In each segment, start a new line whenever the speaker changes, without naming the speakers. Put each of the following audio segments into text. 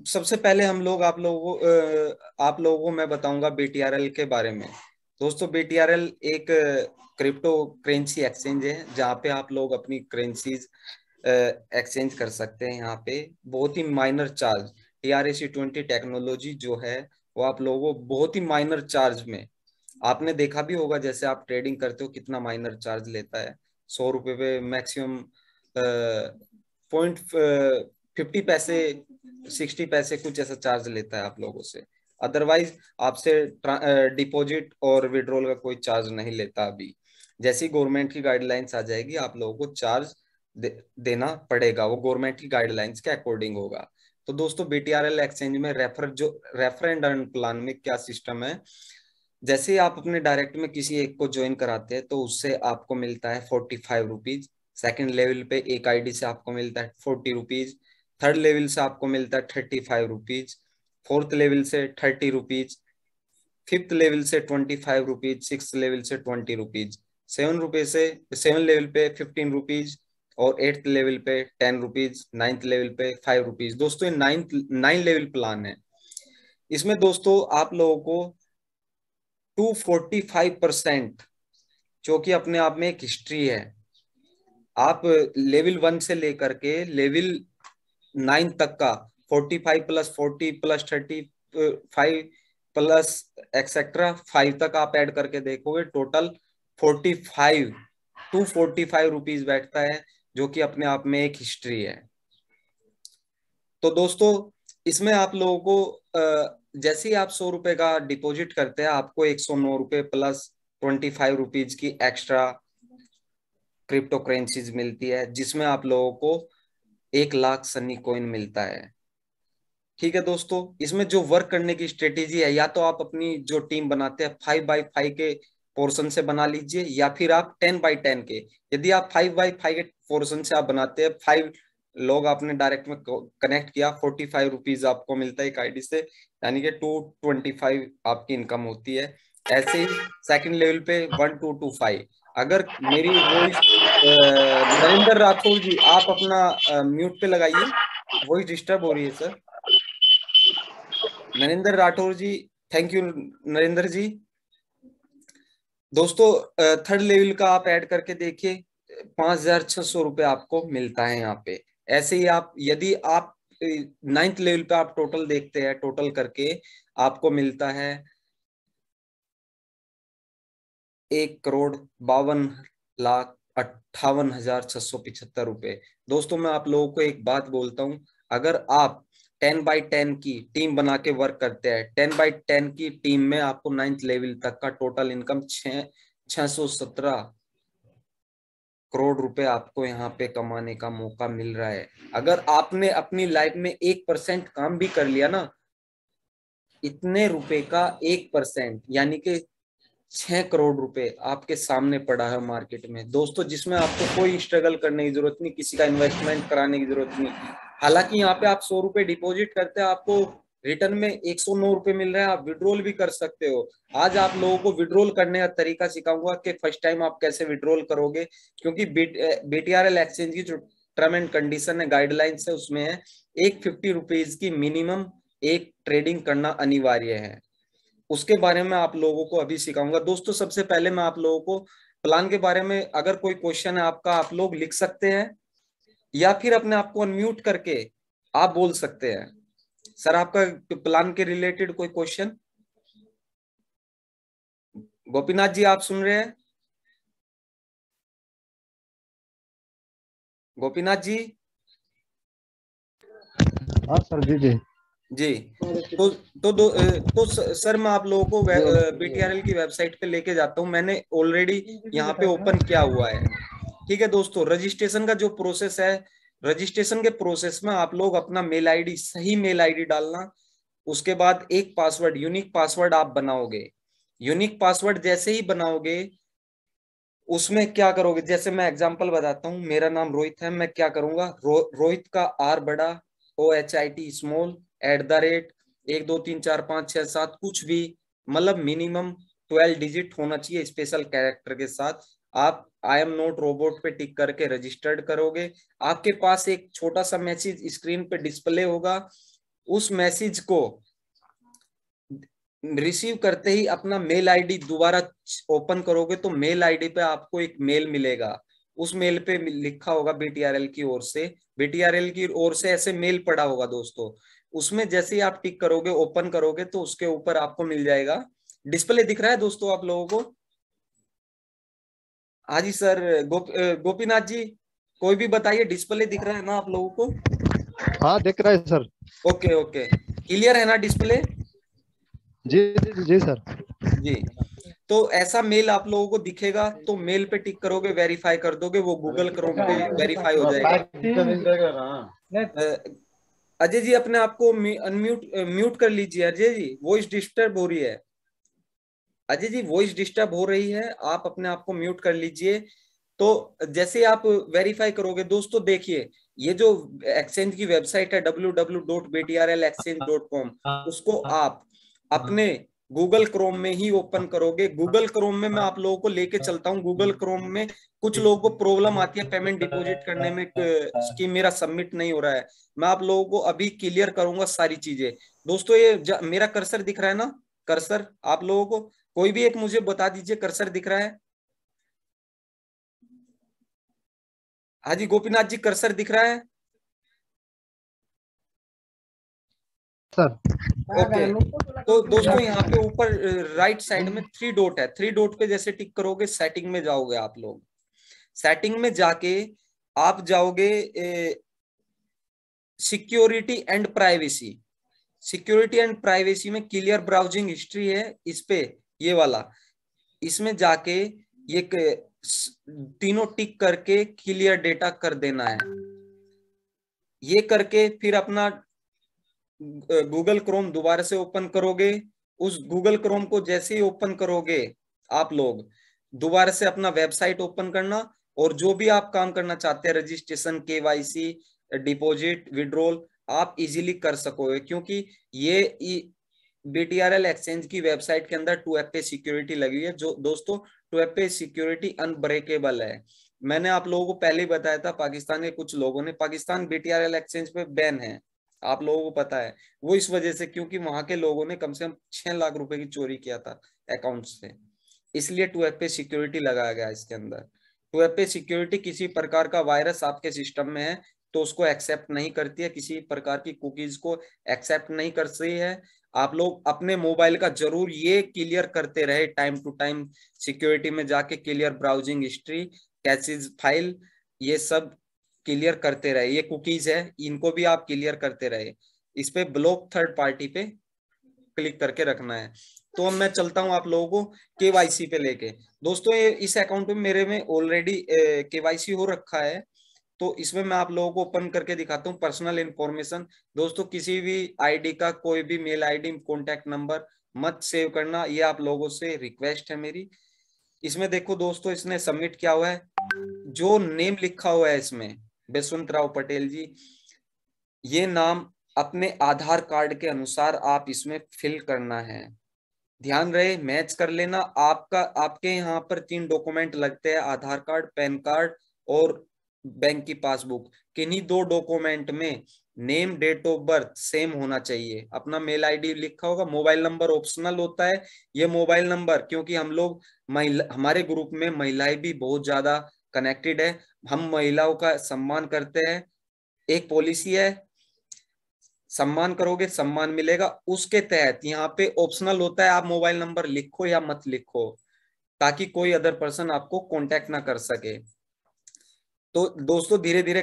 सबसे पहले हम लोग आप लोगों को मैं बताऊंगा बीटीआरएल के बारे में। दोस्तों बीटीआरएल एक क्रिप्टो करेंसी एक्सचेंज है जहाँ पे आप लोग अपनी करेंसीज एक्सचेंज कर सकते हैं। यहाँ पे बहुत ही माइनर चार्ज, TRC20 टेक्नोलॉजी जो है वो आप लोगों को बहुत ही माइनर चार्ज में, आपने देखा भी होगा जैसे आप ट्रेडिंग करते हो कितना माइनर चार्ज लेता है। 100 रुपये पे मैक्सिमम पॉइंट 50 पैसे, 60 पैसे कुछ ऐसा चार्ज लेता है आप लोगों से। अदरवाइज आपसे डिपॉजिट और विड्रॉल का कोई चार्ज नहीं लेता। अभी जैसी गवर्नमेंट की गाइडलाइंस आ जाएगी आप लोगों को चार्ज देना पड़ेगा, वो गवर्नमेंट की गाइडलाइंस के अकॉर्डिंग होगा। तो दोस्तों बीटीआरएल एक्सचेंज में रेफर एंड अर्न प्लान में क्या सिस्टम है, जैसे ही आप अपने डायरेक्ट में किसी एक को ज्वाइन कराते हैं तो उससे आपको मिलता है 45 रुपीज। सेकेंड लेवल पे एक आईडी से आपको मिलता है 40 रुपीज। थर्ड लेवल से आपको मिलता है 35 रुपीज। फोर्थ लेवल से 30 रुपीज। फिफ्थ लेवल से 25 रुपीज। सिक्स लेवल से 20 रुपीज। 7 रुपए से 7 लेवल पे 15 रुपीज। और एट्थ लेवल पे 10 रुपीज। नाइन्थ लेवल पे 5 रुपीज। दोस्तों ये 9 लेवल प्लान है। इसमें दोस्तों आप लोगों को 245%, जो कि अपने आप में एक हिस्ट्री है। आप लेवल 1 से लेकर के लेवल 9 तक का 45 + 40 + 30 + 35 प्लस एक्सेट्रा 5 तक आप ऐड करके देखोगे, टोटल 45, 245 रुपीज बैठता है, जो कि अपने आप में एक हिस्ट्री है। तो दोस्तों इसमें आप लोगों को जैसे ही आप 100 रुपए का डिपॉजिट करते हैं आपको 109 रुपए प्लस 25 रुपीज की एक्स्ट्रा क्रिप्टो करेंसीज मिलती है, जिसमें आप लोगों को 1 लाख सनी कॉइन मिलता है। ठीक है दोस्तों, इसमें जो वर्क करने की स्ट्रेटेजी है, या तो आप अपनी जो टीम बनाते हैं 5x5 के पोर्शन से बना लीजिए, या फिर आप 10x10 के। यदि आप 5x5 के पोर्शन से आप बनाते हैं, 5 लोग आपने डायरेक्ट में कनेक्ट किया, 45 रुपीज आपको मिलता है एक आईडी से, यानी कि 225 आपकी इनकम होती है। ऐसे ही सेकंड लेवल पे 1225। अगर मेरी वॉइस, नरेंद्र राठौर जी आप अपना म्यूट पे लगाइए, वॉइस डिस्टर्ब हो रही है sir. Narendra Rathore ji, thank you Narendra ji. दोस्तों थर्ड लेवल का आप ऐड करके देखिए, 5,600 रुपये आपको मिलता है यहाँ पे। ऐसे ही आप, यदि आप 9th लेवल पे आप टोटल देखते हैं, टोटल करके आपको मिलता है 1,52,58,675 रुपये। दोस्तों मैं आप लोगों को एक बात बोलता हूँ, अगर आप 10x10 की टीम बना के वर्क करते हैं, 10x10 की टीम में आपको 9th लेवल तक का टोटल इनकम 617 करोड़ रुपए आपको यहाँ पे कमाने का मौका मिल रहा है। अगर आपने अपनी लाइफ में 1% काम भी कर लिया ना, इतने रुपए का 1% यानी कि 6 करोड़ रुपए आपके सामने पड़ा है मार्केट में दोस्तों, जिसमें आपको कोई स्ट्रगल करने की जरूरत नहीं, किसी का इन्वेस्टमेंट कराने की जरूरत नहीं। हालांकि यहाँ पे आप 100 रुपए डिपॉजिट करते हैं, आपको रिटर्न में 109 रुपए मिल रहा है, आप विड्रॉल भी कर सकते हो। आज आप लोगों को विड्रॉल करने का तरीका सिखाऊंगा कि फर्स्ट टाइम आप कैसे विड्रॉल करोगे, क्योंकि बीटीआरएल एक्सचेंज की जो टर्म एंड कंडीशन है, गाइडलाइंस है, उसमें है एक 50 रुपीज की मिनिमम एक ट्रेडिंग करना अनिवार्य है। उसके बारे में आप लोगों को अभी सिखाऊंगा। दोस्तों सबसे पहले मैं आप लोगों को प्लान के बारे में, अगर कोई क्वेश्चन है आपका, आप लोग लिख सकते हैं, या फिर अपने आप को अनम्यूट करके आप बोल सकते हैं। सर आपका प्लान के रिलेटेड कोई क्वेश्चन? गोपीनाथ जी आप सुन रहे हैं? गोपीनाथ जी?
हाँ सर, जी जी।
जी। तो सर मैं आप लोगों को बीटीआरएल की वेबसाइट पे लेके जाता हूँ, मैंने ऑलरेडी यहाँ पे ओपन किया हुआ है। ठीक है दोस्तों, रजिस्ट्रेशन का जो प्रोसेस है, रजिस्ट्रेशन के प्रोसेस में आप लोग अपना मेल आईडी, सही मेल आईडी डालना। उसके बाद एक पासवर्ड, यूनिक पासवर्ड आप बनाओगे। यूनिक पासवर्ड जैसे ही बनाओगे, उसमें क्या करोगे, जैसे मैं एग्जांपल बताता हूँ, मेरा नाम रोहित है, मैं क्या करूंगा, रोहित का आर बड़ा, OHIT स्मॉल, @ 1 2 3 4 5 6 7 कुछ भी, मतलब मिनिमम 12 डिजिट होना चाहिए स्पेशल कैरेक्टर के साथ। आप आई एम नॉट रोबोट पे टिक करके रजिस्टर्ड करोगे। आपके पास एक छोटा सा मैसेज स्क्रीन पे डिस्प्ले होगा, उस मैसेज को रिसीव करते ही अपना मेल आईडी दोबारा ओपन करोगे तो मेल आईडी पे आपको एक मेल मिलेगा। उस मेल पे लिखा होगा बीटीआरएल की ओर से, बीटीआरएल की ओर से ऐसे मेल पड़ा होगा दोस्तों। उसमें जैसे ही आप टिक करोगे, ओपन करोगे, तो उसके ऊपर आपको मिल जाएगा, डिस्प्ले दिख रहा है दोस्तों आप लोगों को? हाँ जी सर। गोपीनाथ जी, कोई भी बताइए, डिस्प्ले दिख रहा है ना आप लोगों को?
हाँ दिख रहा है सर।
ओके ओके, क्लियर है ना डिस्प्ले?
जी जी जी सर।
जी। तो ऐसा मेल आप लोगों को दिखेगा, तो मेल पे टिक करोगे, वेरीफाई कर दोगे, वो गूगल क्रोम पे वेरीफाई हो जाएगा। अ, अजय जी अपने आप को अनम्यूट म्यूट कर लीजिए। अजय जी वॉइस डिस्टर्ब हो रही है। अजय जी वॉइस डिस्टर्ब हो रही है, आप अपने आप को म्यूट कर लीजिए। तो जैसे आप वेरीफाई करोगे दोस्तों, देखिए ये जो एक्सचेंज की वेबसाइट है www.btrlexchange.com, उसको आप अपने गूगल क्रोम में ही ओपन करोगे। गूगल क्रोम में मैं आप लोगों को लेके चलता हूँ। गूगल क्रोम में कुछ लोगों को प्रॉब्लम आती है पेमेंट डिपॉजिट करने में कि मेरा सबमिट नहीं हो रहा है। मैं आप लोगों को अभी क्लियर करूंगा सारी चीजें। दोस्तों ये मेरा कर्सर दिख रहा है ना? कर्सर आप लोगों को कोई भी एक मुझे बता दीजिए, कर्सर दिख रहा है? हाँ जी गोपीनाथ जी, कर्सर दिख रहा है?
Sir
okay. तो दोस्तों यहाँ पे ऊपर राइट साइड में थ्री डॉट है, थ्री डॉट पे जैसे टिक करोगे सेटिंग में जाओगे आप लोग। सेटिंग में जाके आप जाओगे security and privacy. Security and privacy में क्लियर ब्राउजिंग हिस्ट्री है, इस पे ये वाला, इसमें जाके ये तीनों टिक करके क्लियर डेटा कर देना है। ये करके फिर अपना गूगल क्रोम दोबारा से ओपन करोगे। उस गूगल क्रोम को जैसे ही ओपन करोगे आप लोग, दोबारा से अपना वेबसाइट ओपन करना, और जो भी आप काम करना चाहते हैं, रजिस्ट्रेशन, केवाईसी, डिपॉजिट, विड्रॉल, आप इजीली कर सकोगे। क्योंकि ये बीटीआरएल एक्सचेंज की वेबसाइट के अंदर 2FA सिक्योरिटी लगी हुई है। जो दोस्तों 2FA सिक्योरिटी अनब्रेकेबल है। मैंने आप लोगों को पहले ही बताया था, पाकिस्तान के कुछ लोगों ने, पाकिस्तान बीटीआरएल एक्सचेंज पे बैन है, आप लोगों को पता है। वो इस वजह से क्योंकि वहां के लोगों ने कम से कम 6 लाख रुपए की चोरी किया था अकाउंट से, इसलिए 2FA सिक्योरिटी लगाया गया इसके अंदर। 2FA सिक्योरिटी किसी प्रकार का वायरस आपके सिस्टम में है तो उसको एक्सेप्ट नहीं करती है, किसी प्रकार की कुकीज को एक्सेप्ट नहीं करती है। आप लोग अपने मोबाइल का जरूर ये क्लियर करते रहे टाइम टू टाइम, सिक्योरिटी में जाके clear browsing history, catches file, ये सब क्लियर करते रहे। ये कुकीज है, इनको भी आप क्लियर करते रहे। इस पे ब्लॉक थर्ड पार्टी पे क्लिक करके रखना है। तो अब मैं चलता हूं आप लोगों को केवाईसी पे लेके। दोस्तों ये इस अकाउंट में मेरे में ऑलरेडी केवाईसी हो रखा है, तो इसमें मैं आप लोगों को ओपन करके दिखाता हूँ पर्सनल इंफॉर्मेशन। दोस्तों किसी भी आईडी का कोई भी मेल आईडी, कॉन्टैक्ट नंबर मत सेव करना, ये आप लोगों से रिक्वेस्ट है मेरी। इसमें देखो दोस्तों, इसने सबमिट किया हुआ है, जो नेम लिखा हुआ है इसमें, बेसवंत राव पटेल जी, ये नाम अपने आधार कार्ड के अनुसार आप इसमें फिल करना है। ध्यान रहे, मैच कर लेना। आपका आपके यहाँ पर 3 डॉक्यूमेंट लगते हैं, आधार कार्ड, पैन कार्ड और बैंक की पासबुक। किन्हीं 2 डॉक्यूमेंट में name, date of birth same होना चाहिए। अपना मेल आईडी लिखा होगा, मोबाइल नंबर ऑप्शनल होता है। ये मोबाइल नंबर, क्योंकि हम लोग महिला, हमारे ग्रुप में महिलाएं भी बहुत ज्यादा कनेक्टेड है, हम महिलाओं का सम्मान करते हैं। एक पॉलिसी है, सम्मान करोगे सम्मान मिलेगा, उसके तहत यहाँ पे ऑप्शनल होता है आप मोबाइल नंबर लिखो या मत लिखो, ताकि कोई अदर पर्सन आपको कांटेक्ट ना कर सके। तो दोस्तों धीरे धीरे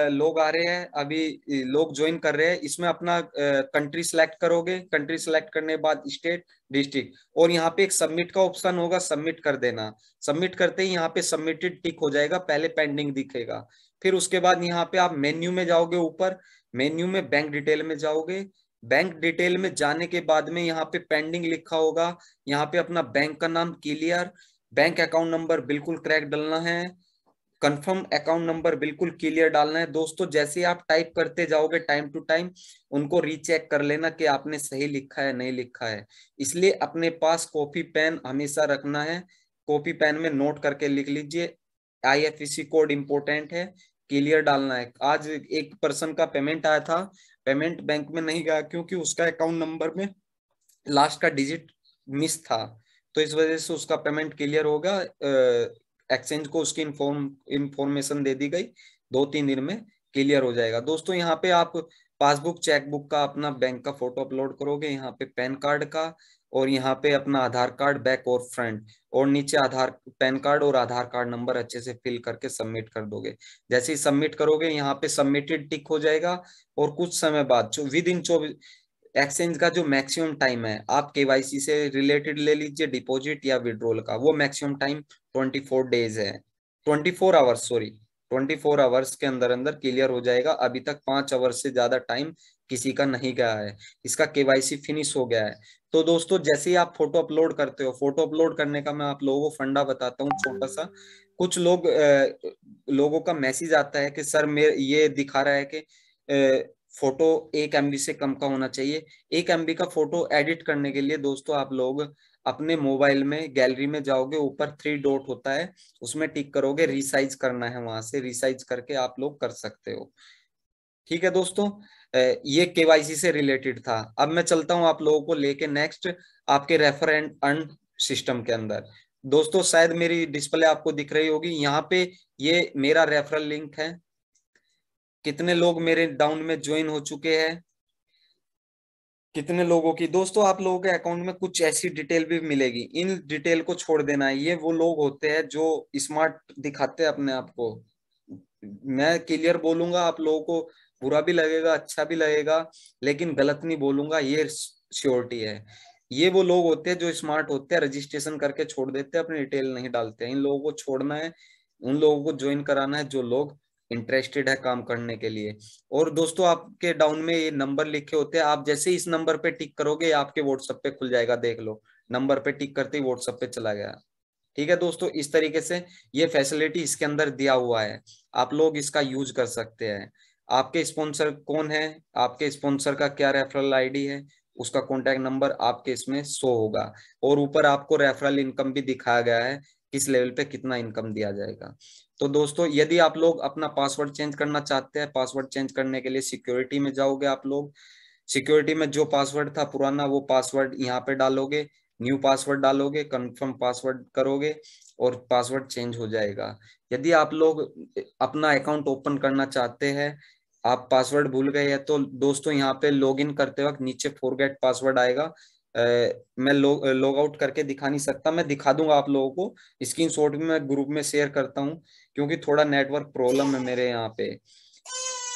लोग आ रहे हैं, अभी लोग ज्वाइन कर रहे हैं। इसमें अपना कंट्री सेलेक्ट करोगे, कंट्री सेलेक्ट करने के बाद स्टेट, डिस्ट्रिक्ट, और यहाँ पे एक सबमिट का ऑप्शन होगा, सबमिट कर देना। सबमिट करते ही यहाँ पे सबमिटेड टिक हो जाएगा, पहले पेंडिंग दिखेगा। फिर उसके बाद यहाँ पे आप मेन्यू में जाओगे, ऊपर मेन्यू में बैंक डिटेल में जाओगे। बैंक डिटेल में जाने के बाद में यहाँ पे पेंडिंग लिखा होगा, यहाँ पे अपना बैंक का नाम क्लियर, बैंक अकाउंट नंबर बिल्कुल करेक्ट डालना है, कंफर्म अकाउंट नंबर बिल्कुल क्लियर डालना है। दोस्तों जैसे आप टाइप करते जाओगे टाइम टू टाइम, उनको रीचेक कर लेना कि आपने सही लिखा है नहीं लिखा है। इसलिए अपने पास कॉपी पेन हमेशा रखना है, कॉपी पेन में नोट करके लिख लीजिए। IFSC कोड इंपोर्टेंट है, क्लियर डालना है। आज एक पर्सन का पेमेंट आया था पेमेंट बैंक में नहीं गया क्योंकि उसका अकाउंट नंबर में लास्ट का डिजिट मिस था, तो इस वजह से उसका पेमेंट क्लियर होगा। एक्सचेंज को उसकी इंफॉर्मेशन दे दी गई, 2-3 दिन में क्लियर हो जाएगा। दोस्तों यहाँ पे आप पासबुक चेकबुक का अपना बैंक का फोटो अपलोड करोगे, यहाँ पे पैन कार्ड का, और यहाँ पे अपना आधार कार्ड बैक और फ्रंट, और नीचे आधार पैन कार्ड और आधार कार्ड नंबर अच्छे से फिल करके सबमिट कर दोगे। जैसे ही सबमिट करोगे यहाँ पे सबमिटेड टिक हो जाएगा, और कुछ समय बाद विद इन 24 एक्सचेंज का जो मैक्सिमम टाइम है, आप केवाईसी से रिलेटेड ले लीजिए, डिपॉजिट या विड्रॉल का, वो मैक्सिमम टाइम 24 डेज है, 24 आवर्स, सॉरी 24 आवर्स के अंदर अंदर क्लियर हो जाएगा। अभी तक 5 आवर्स से ज्यादा टाइम किसी का नहीं गया है, इसका केवाईसी फिनिश हो गया है। तो दोस्तों जैसे ही आप फोटो अपलोड करते हो, फोटो अपलोड करने का मैं आप लोगों को फंडा बताता हूँ छोटा सा। कुछ लोगों का मैसेज आता है कि सर मेरे ये दिखा रहा है कि फोटो 1 MB से कम का होना चाहिए। 1 MB का फोटो एडिट करने के लिए दोस्तों आप लोग अपने मोबाइल में गैलरी में जाओगे, ऊपर 3 डॉट होता है, उसमें टिक करोगे, रिसाइज करना है, वहां से रिसाइज करके आप लोग कर सकते हो। ठीक है दोस्तों, ये केवाईसी से रिलेटेड था। अब मैं चलता हूं आप लोगों को लेके नेक्स्ट आपके रेफर एंड अर्न सिस्टम के अंदर। दोस्तों शायद मेरी डिस्प्ले आपको दिख रही होगी, यहाँ पे ये मेरा रेफरल लिंक है। कितने लोग मेरे डाउन में ज्वाइन हो चुके हैं, कितने लोगों की। दोस्तों आप लोगों के अकाउंट में कुछ ऐसी डिटेल भी मिलेगी, इन डिटेल को छोड़ देना है। ये वो लोग होते हैं जो स्मार्ट दिखाते हैं अपने आप को। मैं क्लियर बोलूंगा, आप लोगों को बुरा भी लगेगा अच्छा भी लगेगा, लेकिन गलत नहीं बोलूंगा, ये श्योरिटी है। ये वो लोग होते हैं जो स्मार्ट होते हैं, रजिस्ट्रेशन करके छोड़ देते हैं, अपनी डिटेल नहीं डालते हैं। इन लोगों को छोड़ना है, उन लोगों को ज्वाइन कराना है जो लोग इंटरेस्टेड है काम करने के लिए। और दोस्तों आपके डाउन में ये नंबर लिखे होते हैं, आप जैसे इस नंबर पे टिक करोगे आपके व्हाट्सएप पे खुल जाएगा, देख लो नंबर पे टिक करते ही व्हाट्सएप पे चला गया। ठीक है दोस्तों, इस तरीके से ये फैसिलिटी इसके अंदर दिया हुआ है, आप लोग इसका यूज कर सकते हैं। आपके स्पॉन्सर कौन है, आपके स्पॉन्सर का क्या रेफरल आईडी है, उसका कॉन्टैक्ट नंबर आपके इसमें शो होगा, और ऊपर आपको रेफरल इनकम भी दिखाया गया है, किस लेवल पे कितना इनकम दिया जाएगा। तो दोस्तों यदि आप लोग अपना पासवर्ड चेंज करना चाहते हैं, पासवर्ड चेंज करने के लिए सिक्योरिटी में जाओगे आप लोग। सिक्योरिटी में जो पासवर्ड था पुराना, वो पासवर्ड यहाँ पे डालोगे, न्यू पासवर्ड डालोगे, कंफर्म पासवर्ड करोगे, और पासवर्ड चेंज हो जाएगा। यदि आप लोग अपना अकाउंट ओपन करना चाहते हैं, आप पासवर्ड भूल गए हैं, तो दोस्तों यहाँ पे लॉगिन करते वक्त नीचे फॉरगेट पासवर्ड आएगा। मैं लॉग आउट करके दिखा नहीं सकता, मैं दिखा दूंगा आप लोगों को, स्क्रीनशॉट भी मैं ग्रुप में शेयर करता हूँ, क्योंकि थोड़ा नेटवर्क प्रॉब्लम है मेरे यहाँ पे।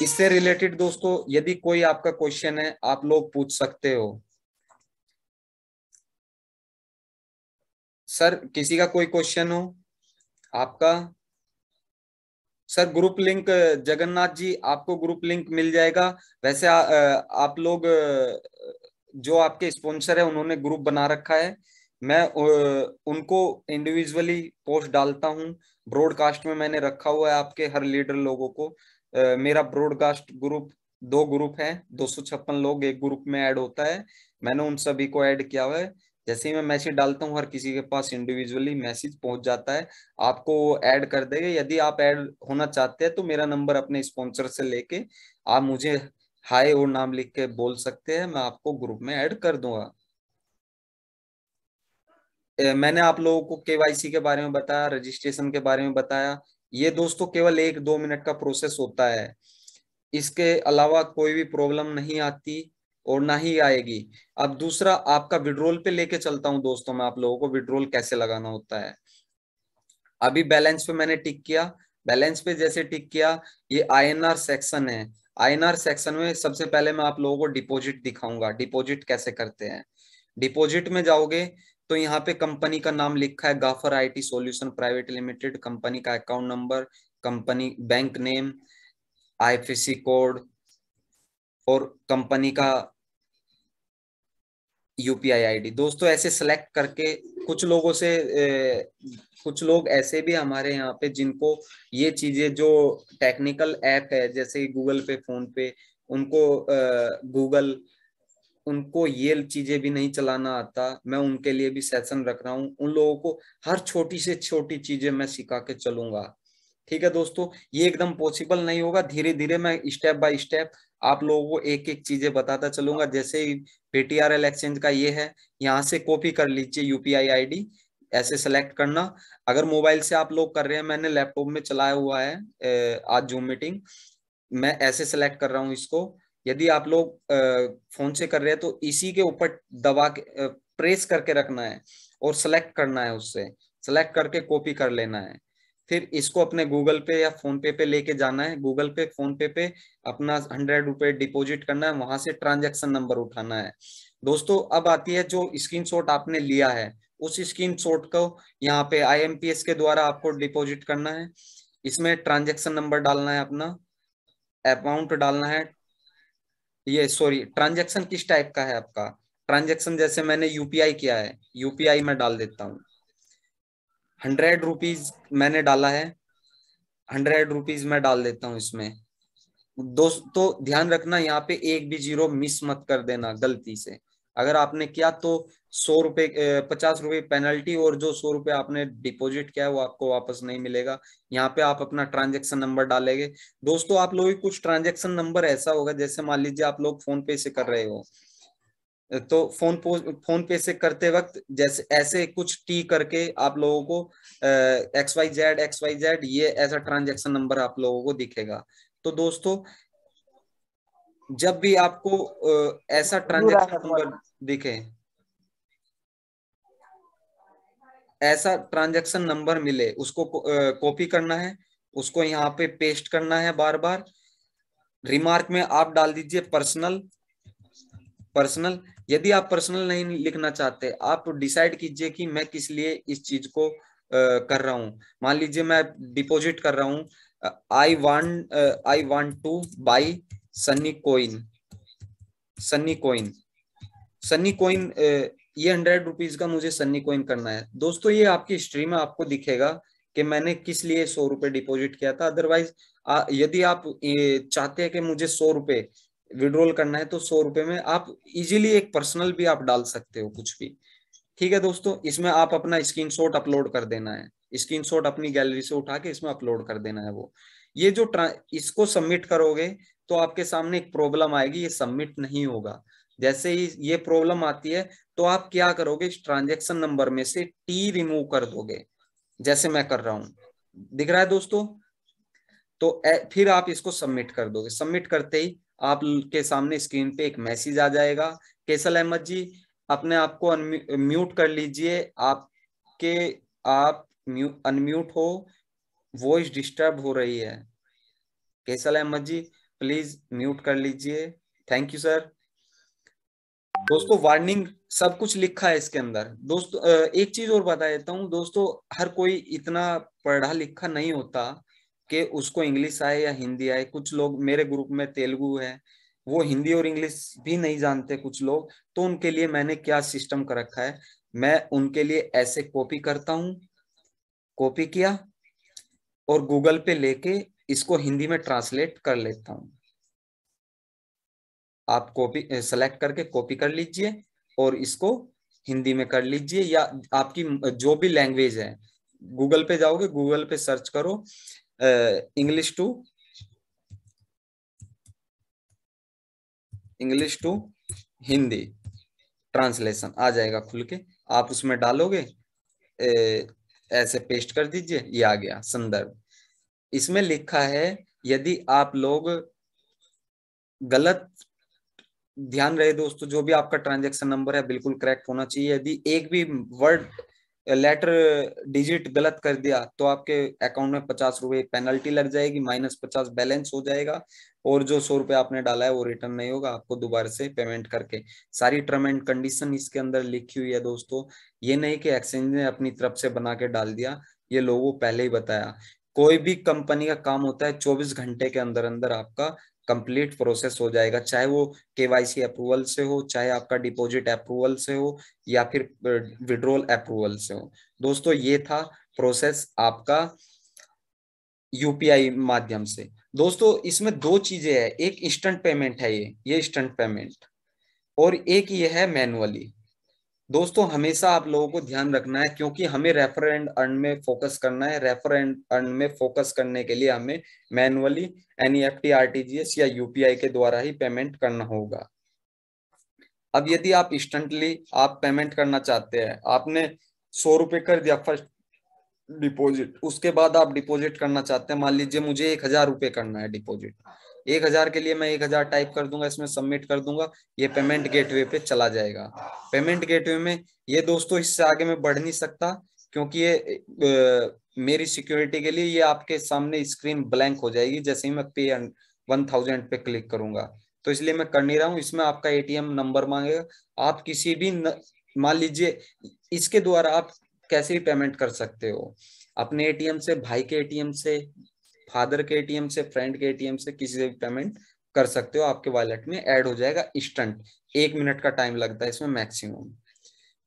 इससे रिलेटेड दोस्तों यदि कोई आपका क्वेश्चन है आप लोग पूछ सकते हो। सर किसी का कोई क्वेश्चन हो आपका? Sir group link, Jagannath ji आपको ग्रुप लिंक मिल जाएगा। वैसे आप लोग जो आपके स्पॉन्सर है उन्होंने ग्रुप बना रखा है, मैं उनको इंडिविजुअली पोस्ट डालता हूँ। ब्रॉडकास्ट में मैंने रखा हुआ है आपके हर लीडर लोगों को। मेरा ब्रॉडकास्ट ग्रुप 2 ग्रुप है, 256 लोग एक ग्रुप में ऐड होता है, मैंने उन सभी को ऐड किया हुआ है। जैसे ही मैं मैसेज डालता हूँ हर किसी के पास इंडिविजुअली मैसेज पहुंच जाता है, आपको ऐड कर देंगे। यदि आप ऐड होना चाहते हैं तो मेरा नंबर अपने स्पॉन्सर से लेके आप मुझे हाय और नाम लिख के बोल सकते हैं, मैं आपको ग्रुप में ऐड कर दूंगा। मैंने आप लोगों को केवाईसी के बारे में बताया, रजिस्ट्रेशन के बारे में बताया। ये दोस्तों केवल 1-2 मिनट का प्रोसेस होता है, इसके अलावा कोई भी प्रॉब्लम नहीं आती और ना ही आएगी। अब दूसरा आपका विड्रॉल पे लेके चलता हूं दोस्तों, मैं आप लोगों को विड्रॉल कैसे लगाना होता है। अभी बैलेंस पे मैंने टिक किया, बैलेंस पे जैसे टिक किया, ये आईएनआर सेक्शन है। आईएनआर सेक्शन में सबसे पहले मैं आप लोगों को डिपॉजिट दिखाऊंगा, डिपॉजिट कैसे करते हैं। डिपॉजिट में जाओगे तो यहाँ पे कंपनी का नाम लिखा है Gaffar IT solution private limited, company का account number, company bank name, IFSC code, और कंपनी का यूपीआई आईडी। दोस्तों ऐसे सेलेक्ट करके कुछ लोग ऐसे भी हमारे यहाँ पे जिनको ये चीजें जो टेक्निकल ऐप है जैसे गूगल पे, फोन पे, उनको गूगल, उनको ये चीजें भी नहीं चलाना आता, मैं उनके लिए भी सेशन रख रहा हूँ। उन लोगों को हर छोटी से छोटी चीजें मैं सिखा के चलूंगा। ठीक है दोस्तों, ये एकदम पॉसिबल नहीं होगा, धीरे धीरे मैं स्टेप बाय स्टेप आप लोगों को एक एक चीजें बताता चलूंगा। जैसे ही बीटीआरएल एक्सचेंज का ये है, यहाँ से कॉपी कर लीजिए यूपीआई आईडी, ऐसे सेलेक्ट करना। अगर मोबाइल से आप लोग कर रहे हैं, मैंने लैपटॉप में चलाया हुआ है आज जूम मीटिंग, मैं ऐसे सेलेक्ट कर रहा हूँ इसको। यदि आप लोग फोन से कर रहे हैं तो इसी के ऊपर दबा के प्रेस करके रखना है और सेलेक्ट करना है, उससे सेलेक्ट करके कॉपी कर लेना है। फिर इसको अपने गूगल पे या फोन पे लेके जाना है। गूगल पे फोन पे अपना 100 रुपए डिपॉजिट करना है, वहां से ट्रांजैक्शन नंबर उठाना है। दोस्तों अब आती है जो स्क्रीनशॉट आपने लिया है, उस स्क्रीनशॉट को यहाँ पे आईएमपीएस के द्वारा आपको डिपॉजिट करना है। इसमें ट्रांजैक्शन नंबर डालना है, अपना अमाउंट डालना है। ये सॉरी, ट्रांजैक्शन किस टाइप का है आपका, ट्रांजैक्शन जैसे मैंने यूपीआई किया है, यूपीआई में डाल देता हूँ। 100 रुपीज मैंने डाला है, 100 रुपीज मैं डाल देता हूँ इसमें। दोस्तों ध्यान रखना, यहाँ पे एक भी जीरो मिस मत कर देना गलती से। अगर आपने किया तो 100 रुपए 50 रुपए पेनल्टी, और जो 100 रुपए आपने डिपॉजिट किया है वो आपको वापस नहीं मिलेगा। यहाँ पे आप अपना ट्रांजैक्शन नंबर डालेंगे। दोस्तों आप लोगों की कुछ ट्रांजैक्शन नंबर ऐसा होगा, जैसे मान लीजिए आप लोग फोन पे से कर रहे हो, तो फोन पे से करते वक्त जैसे ऐसे कुछ टी करके आप लोगों को XYZ ये ऐसा ट्रांजैक्शन नंबर आप लोगों को दिखेगा। तो दोस्तों जब भी आपको ऐसा ट्रांजैक्शन नंबर दिखे, ऐसा ट्रांजैक्शन नंबर मिले, उसको कॉपी करना है, उसको यहाँ पे पेस्ट करना है बार बार। रिमार्क में आप डाल दीजिए पर्सनल, पर्सनल। यदि आप पर्सनल नहीं लिखना चाहते, आप डिसाइड कीजिए कि मैं किस लिए इस चीज को कर रहा हूं। मान लीजिए मैं डिपॉजिट कर रहा हूं, I want two by Sunny coin, Sunny coin, Sunny coin, ये 100 रुपीज का मुझे सन्नी कोइन करना है। दोस्तों ये आपकी हिस्ट्री में आपको दिखेगा कि मैंने किस लिए 100 रुपए डिपॉजिट किया था। अदरवाइज यदि आप चाहते हैं कि मुझे 100 रुपए विड्रॉल करना है, तो 100 रुपए में आप इजीली एक पर्सनल भी आप डाल सकते हो, कुछ भी। ठीक है दोस्तों, इसमें आप अपना स्क्रीनशॉट अपलोड कर देना है, स्क्रीनशॉट अपनी गैलरी से उठा के इसमें अपलोड कर देना है वो। ये जो इसको सबमिट करोगे तो आपके सामने एक प्रॉब्लम आएगी, ये सबमिट नहीं होगा। जैसे ही ये प्रॉब्लम आती है तो आप क्या करोगे, इस ट्रांजैक्शन नंबर में से टी रिमूव कर दोगे, जैसे मैं कर रहा हूं, दिख रहा है दोस्तों। तो फिर आप इसको सबमिट कर दोगे। सबमिट करते ही आपके सामने स्क्रीन पे एक मैसेज आ जाएगा, कैसल अहमद जी अपने आप को म्यूट कर लीजिए, आपके आप अनम्यूट हो, वॉइस डिस्टर्ब हो रही है। कैसल अहमद जी प्लीज म्यूट कर लीजिए, थैंक यू सर। दोस्तों वार्निंग सब कुछ लिखा है इसके अंदर। दोस्तों एक चीज और बता देता हूँ दोस्तों, हर कोई इतना पढ़ा लिखा नहीं होता कि उसको इंग्लिश आए या हिंदी आए। कुछ लोग मेरे ग्रुप में तेलुगु है, वो हिंदी और इंग्लिश भी नहीं जानते कुछ लोग। तो उनके लिए मैंने क्या सिस्टम कर रखा है, मैं उनके लिए ऐसे कॉपी करता हूँ, कॉपी किया और गूगल पे लेके इसको हिंदी में ट्रांसलेट कर लेता हूँ। आप कॉपी सेलेक्ट करके कॉपी कर लीजिए और इसको हिंदी में कर लीजिए, या आपकी जो भी लैंग्वेज है, गूगल पे जाओगे, गूगल पे सर्च करो इंग्लिश टू हिंदी ट्रांसलेशन आ जाएगा खुल के, आप उसमें डालोगे, ऐसे पेस्ट कर दीजिए, ये आ गया संदर्भ। इसमें लिखा है यदि आप लोग गलत, ध्यान रहे दोस्तों, जो भी आपका ट्रांजैक्शन नंबर है बिल्कुल करेक्ट होना चाहिए। यदि एक भी वर्ड लेटर डिजिट गलत कर दिया तो आपके अकाउंट में 50 रुपए पेनल्टी लग जाएगी, -50 बैलेंस हो जाएगा, और जो 100 रुपए आपने डाला है वो रिटर्न नहीं होगा, आपको दोबारा से पेमेंट करके। सारी टर्म एंड कंडीशन इसके अंदर लिखी हुई है दोस्तों। ये नहीं कि एक्सचेंज ने अपनी तरफ से बना के डाल दिया, ये लोगों पहले ही बताया। कोई भी कंपनी का काम होता है 24 घंटे के अंदर अंदर आपका कंप्लीट प्रोसेस हो जाएगा, चाहे वो केवाईसी अप्रूवल से हो, चाहे आपका डिपॉजिट अप्रूवल से हो, या फिर विड्रॉल अप्रूवल से हो। दोस्तों ये था प्रोसेस आपका यूपीआई माध्यम से। दोस्तों इसमें दो चीजें हैं, एक इंस्टेंट पेमेंट है, ये इंस्टेंट पेमेंट, और एक ये है मैनुअली। दोस्तों हमेशा आप लोगों को ध्यान रखना है, क्योंकि हमें रेफर एंड अर्न में फोकस करना है। रेफर एंड अर्न में फोकस करने के लिए हमें मैनुअली एनईएफटी, आरटीजीएस या यूपीआई के द्वारा ही पेमेंट करना होगा। अब यदि आप इंस्टेंटली आप पेमेंट करना चाहते हैं, आपने 100 रुपये कर दिया फर्स्ट डिपॉजिट, उसके बाद आप डिपॉजिट करना चाहते हैं, मान लीजिए मुझे 1,000 रुपये करना है डिपॉजिट। 1,000 के लिए मैं 1,000 टाइप कर दूंगा, इसमें सबमिट कर दूंगा, ये पेमेंट गेटवे पे चला जाएगा। पेमेंट गेटवे में ये दोस्तों इससे आगे मैं बढ़ नहीं सकता, क्योंकि ये मेरी सिक्योरिटी के लिए ये आपके सामने स्क्रीन ब्लैंक हो जाएगी जैसे ही मैं पे 1,000 पे क्लिक करूंगा। तो इसलिए मैं कर नहीं रहा हूँ। इसमें आपका एटीएम नंबर मांगेगा। आप किसी भी मान लीजिए इसके द्वारा आप कैसे भी पेमेंट कर सकते हो, अपने एटीएम से, भाई के एटीएम से, फादर के एटीएम से, फ्रेंड के एटीएम से, किसी से भी पेमेंट कर सकते हो। आपके वॉलेट में ऐड हो जाएगा इंस्टेंट। 1 मिनट का टाइम लगता है इसमें मैक्सिमम।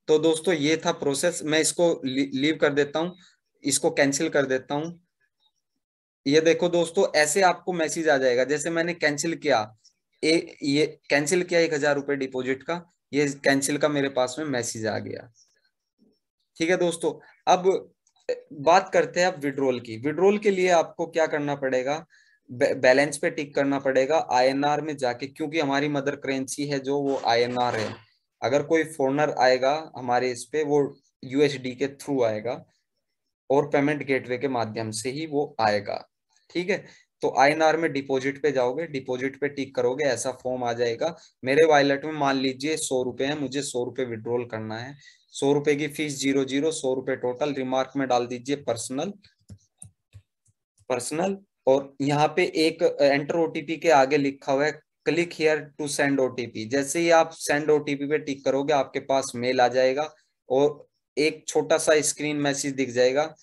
तो दोस्तों ये था प्रोसेस। मैं इसको लीव कर देता हूँ, इसको कैंसिल कर देता हूँ। ये देखो दोस्तों, ऐसे आपको मैसेज आ जाएगा जैसे मैंने कैंसिल किया, ये कैंसिल किया 1,000 रुपये डिपॉजिट का, ये कैंसिल का मेरे पास में मैसेज आ गया। ठीक है दोस्तों, अब बात करते हैं अब विड्रॉल की। विड्रॉल के लिए आपको क्या करना पड़ेगा, बैलेंस पे टिक करना पड़ेगा आईएनआर में जाके, क्योंकि हमारी मदर करेंसी है जो वो आईएनआर है। अगर कोई फॉरेनर आएगा हमारे इस पे, वो यूएसडी के थ्रू आएगा और पेमेंट गेटवे के माध्यम से ही वो आएगा। ठीक है, तो आईएनआर में डिपॉजिट पे जाओगे, डिपॉजिट पे टिक करोगे, ऐसा फॉर्म आ जाएगा। मेरे वॉलेट में मान लीजिए 100 रुपए है, मुझे 100 रुपए विड्रॉल करना है। 100 रुपए की फीस 00, 100 रुपए टोटल। रिमार्क में डाल दीजिए पर्सनल, पर्सनल। और यहाँ पे एक एंटर ओटीपी के आगे लिखा हुआ है click here to send OTP. जैसे ही आप सेंड ओटीपी पे टिक करोगे आपके पास मेल आ जाएगा और एक छोटा सा स्क्रीन मैसेज दिख जाएगा,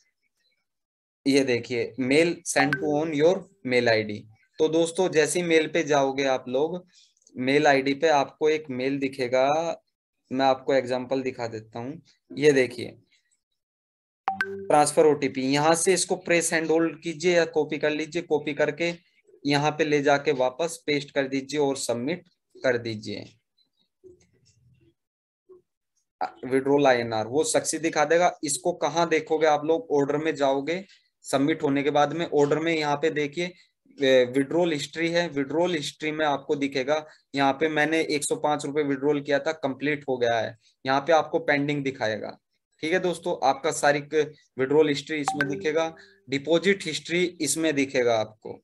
ये देखिए, mail send to on your mail ID. तो दोस्तों जैसे ही मेल पे जाओगे आप लोग, मेल आईडी पे आपको एक मेल दिखेगा। मैं आपको एग्जांपल दिखा देता हूँ, ये देखिए, ट्रांसफर ओटीपी। यहाँ से इसको प्रेस एंड होल्ड कीजिए या कॉपी कर लीजिए, कॉपी करके यहाँ पे ले जाके वापस पेस्ट कर दीजिए और सबमिट कर दीजिए। विड्रॉल आईएनआर वो सक्सेस दिखा देगा। इसको कहाँ देखोगे आप लोग, ऑर्डर में जाओगे, सबमिट होने के बाद में ऑर्डर में यहाँ पे देखिए विड्रॉल हिस्ट्री है। विड्रॉल हिस्ट्री में आपको दिखेगा, यहाँ पे मैंने 105 रुपए विड्रॉल किया था, कंप्लीट हो गया है। यहाँ पे आपको पेंडिंग दिखाएगा। ठीक है दोस्तों, आपका सारी विड्रॉल हिस्ट्री इसमें दिखेगा। डिपॉजिट हिस्ट्री इसमें दिखेगा आपको,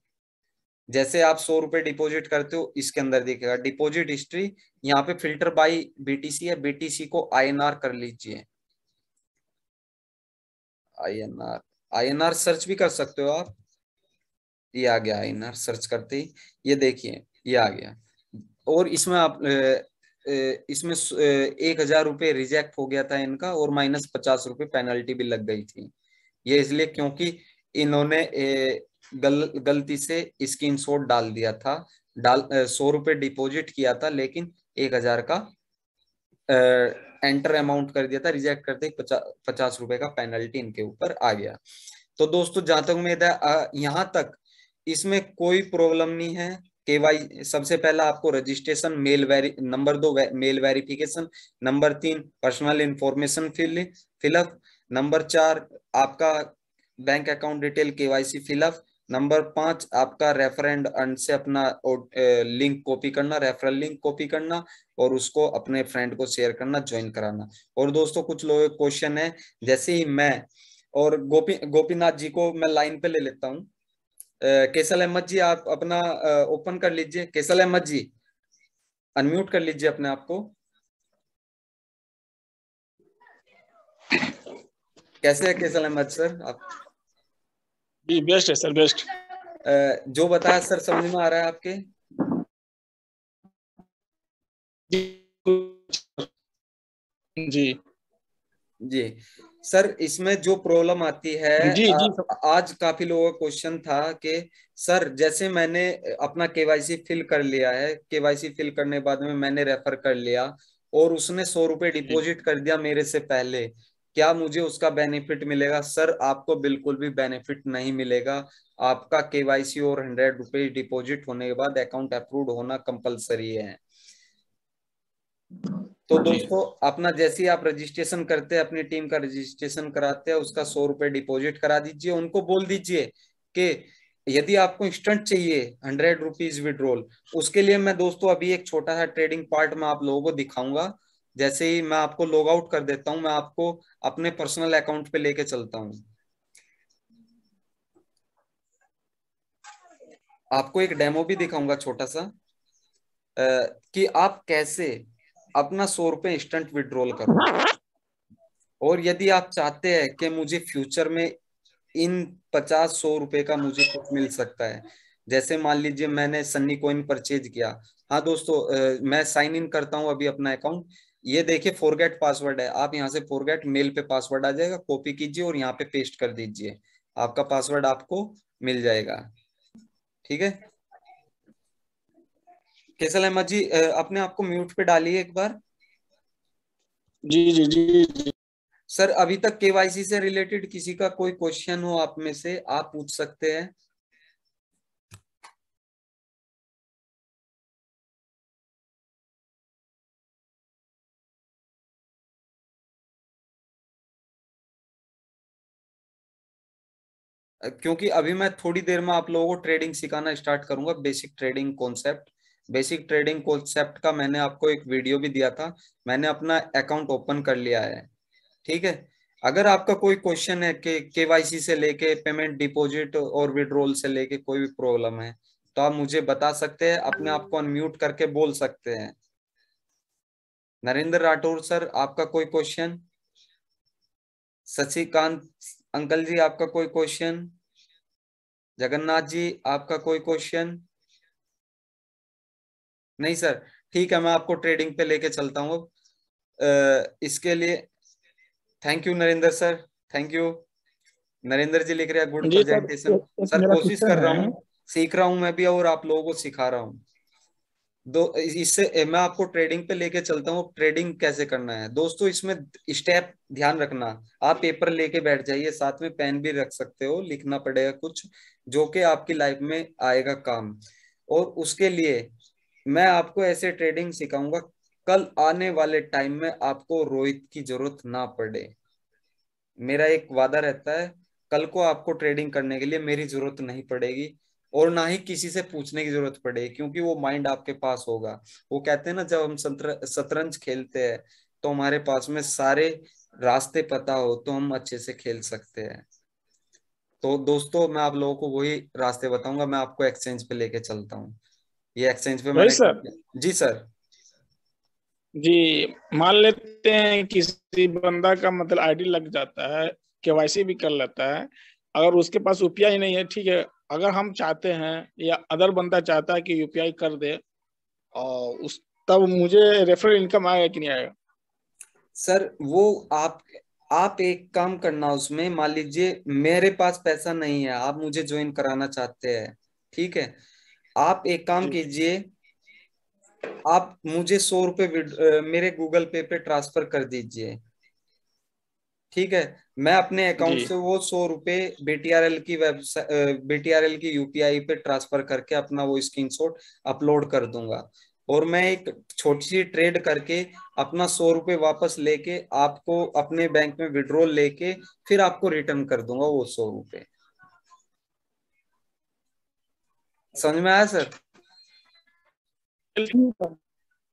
जैसे आप 100 रुपए डिपॉजिट करते हो इसके अंदर दिखेगा डिपॉजिट हिस्ट्री। यहाँ पे फिल्टर बाय बीटीसी है, बीटीसी को आईएनआर कर लीजिए। आईएनआर, आईएनआर सर्च भी कर सकते हो आप। ये आ गया आईएनआर, सर्च करते ही ये देखिए ये आ गया। और इसमें आप इसमें 1,000 रुपये रिजेक्ट हो गया था इनका, और -50 रुपये पेनल्टी भी लग गई थी। ये इसलिए क्योंकि इन्होंने गलती से स्क्रीनशॉट डाल दिया था। 100 रुपये डिपॉजिट किया था लेकिन 1,000 का एंटर अमाउंट कर दिया था, रिजेक्ट करते ही 50 रुपए का पेनल्टी इनके ऊपर आ गया। तो दोस्तों जहां तक उम्मीद है यहाँ तक इसमें कोई प्रॉब्लम नहीं है। केवाई सबसे पहला आपको registration, number 2 mail verification, number 3 personal information fill up, number 4 आपका bank account detail KYC fill up, number 5 आपका रेफरेंड अर्न से अपना लिंक कॉपी करना, रेफरल लिंक कॉपी करना और उसको अपने फ्रेंड को शेयर करना, ज्वाइन कराना। और दोस्तों कुछ लोग क्वेश्चन है, जैसे ही मैं और गोपीनाथ जी को मैं लाइन पे ले लेता हूँ। कैसल अहमद जी आप अपना ओपन कर लीजिए। कैसल अहमद जी अनम्यूट कर लीजिए अपने आप को। कैसे है कैसल अहमद सर आप?
जी बेस्ट है सर, बेस्ट।
जो बताया सर समझ में आ रहा है आपके?
जी
जी सर, इसमें जो प्रॉब्लम आती है,
जी जी
आज काफी लोगों का क्वेश्चन था कि सर जैसे मैंने अपना केवाईसी फिल कर लिया है, केवाईसी फिल करने के बाद में मैंने रेफर कर लिया और उसने 100 रुपये
जी
डिपॉजिट कर दिया मेरे से पहले, क्या मुझे उसका बेनिफिट मिलेगा? सर आपको बिल्कुल भी बेनिफिट नहीं मिलेगा। आपका केवाईसी और 100 रुपये डिपॉजिट होने के बाद अकाउंट अप्रूव होना कंपलसरी है। तो दोस्तों अपना जैसे ही आप रजिस्ट्रेशन करते हैं, अपनी टीम का रजिस्ट्रेशन कराते हैं, उसका 100 रुपये डिपॉजिट करा दीजिए। उनको बोल दीजिए कि यदि आपको इंस्टेंट चाहिए 100 रुपीज विड्रॉल, उसके लिए मैं दोस्तों अभी एक छोटा सा ट्रेडिंग पार्ट मैं आप लोगों को दिखाऊंगा। जैसे ही मैं आपको लॉग आउट कर देता हूं, मैं आपको अपने पर्सनल अकाउंट पे लेके चलता हूं। आपको एक डेमो भी दिखाऊंगा छोटा सा, कि आप कैसे अपना 100 रुपये इंस्टेंट विड्रॉल करो। और यदि आप चाहते हैं कि मुझे फ्यूचर में इन 50-100 रुपए का मुझे कुछ मिल सकता है, जैसे मान लीजिए मैंने सन्नी कॉइन परचेज किया। हाँ दोस्तों, मैं साइन इन करता हूं अभी अपना अकाउंट। ये देखिए फॉरगेट पासवर्ड है, आप यहाँ से फॉरगेट मेल पे पासवर्ड आ जाएगा, कॉपी कीजिए और यहाँ पे पेस्ट कर दीजिए, आपका पासवर्ड आपको मिल जाएगा। ठीक है कैसल अहमद जी, अपने आप को म्यूट पे डालिए एक बार।
जी जी जी जी।
सर अभी तक केवाईसी से रिलेटेड किसी का कोई क्वेश्चन हो आप में से, आप पूछ सकते हैं। क्योंकि अभी मैं थोड़ी देर में आप लोगों को ट्रेडिंग सिखाना स्टार्ट करूंगा, basic trading concept. Basic trading concept का मैंने आपको एक वीडियो भी दिया था, मैंने अपना अकाउंट ओपन कर लिया है। ठीक है, अगर आपका कोई क्वेश्चन है कि केवाईसी से लेके पेमेंट डिपॉजिट और विड्रॉल से लेके कोई भी प्रॉब्लम है, तो आप मुझे बता सकते हैं, अपने आप को अनम्यूट करके बोल सकते हैं। नरेंद्र राठौर सर, आपका कोई क्वेश्चन? शशिकांत अंकल जी, आपका कोई क्वेश्चन? जगन्नाथ जी, आपका कोई क्वेश्चन? नहीं सर, ठीक है, मैं आपको ट्रेडिंग पे लेके चलता हूँ। इसके लिए thank you Narendra sir, thank you. Narendra ji लिख रहे हैं गुड
जी सर,
प्रेजेंटेशन।
एक
सर
मेरा
कोशिश
क्वेश्चन
कर रहा
है।
हूँ, सीख रहा हूँ मैं भी और आप लोगों को सिखा रहा हूँ। दो इससे मैं आपको ट्रेडिंग पे लेके चलता हूँ। ट्रेडिंग कैसे करना है दोस्तों, इसमें स्टेप ध्यान रखना। आप पेपर लेके बैठ जाइए, साथ में पेन भी रख सकते हो, लिखना पड़ेगा कुछ जो कि आपकी लाइफ में आएगा काम। और उसके लिए मैं आपको ऐसे ट्रेडिंग सिखाऊंगा, कल आने वाले टाइम में आपको रोहित की जरूरत ना पड़े। मेरा एक वादा रहता है, कल को आपको ट्रेडिंग करने के लिए मेरी जरूरत नहीं पड़ेगी, और ना ही किसी से पूछने की जरूरत पड़ेगी, क्योंकि वो माइंड आपके पास होगा। वो कहते हैं ना, जब हम शतरंज खेलते हैं तो हमारे पास में सारे रास्ते पता हो तो हम अच्छे से खेल सकते हैं। तो दोस्तों मैं आप लोगों को वही रास्ते बताऊंगा, मैं आपको एक्सचेंज पे लेके चलता हूँ। ये एक्सचेंज पे
रोहित
मैंने
सर,
जी सर।
जी मान लेते हैं किसी बंदा का मतलब आईडी लग जाता है, केवाईसी भी कर लेता है, अगर उसके पास यूपीआई नहीं है, ठीक है, अगर हम चाहते हैं या अदर बंदा चाहता है कि यूपीआई कर दे, और उस तब मुझे रेफरल इनकम आएगा कि नहीं आएगा?
सर वो आप एक काम करना, उसमें मान लीजिए मेरे पास पैसा नहीं है, आप मुझे ज्वाइन कराना चाहते हैं, ठीक है, आप एक काम
जी
कीजिए, आप मुझे 100 रुपये मेरे गूगल पे पे ट्रांसफर कर दीजिए। ठीक है, मैं अपने अकाउंट
जी
से वो 100 रुपये बीटीआरएल की वेबसाइट, बीटीआरएल की यूपीआई पे ट्रांसफर करके अपना वो स्क्रीनशॉट अपलोड कर दूंगा, और मैं एक छोटी सी ट्रेड करके अपना 100 रुपये वापस लेके आपको अपने बैंक में विड्रॉल लेके फिर आपको रिटर्न कर दूंगा वो 100 रुपये। समझ में आया सर?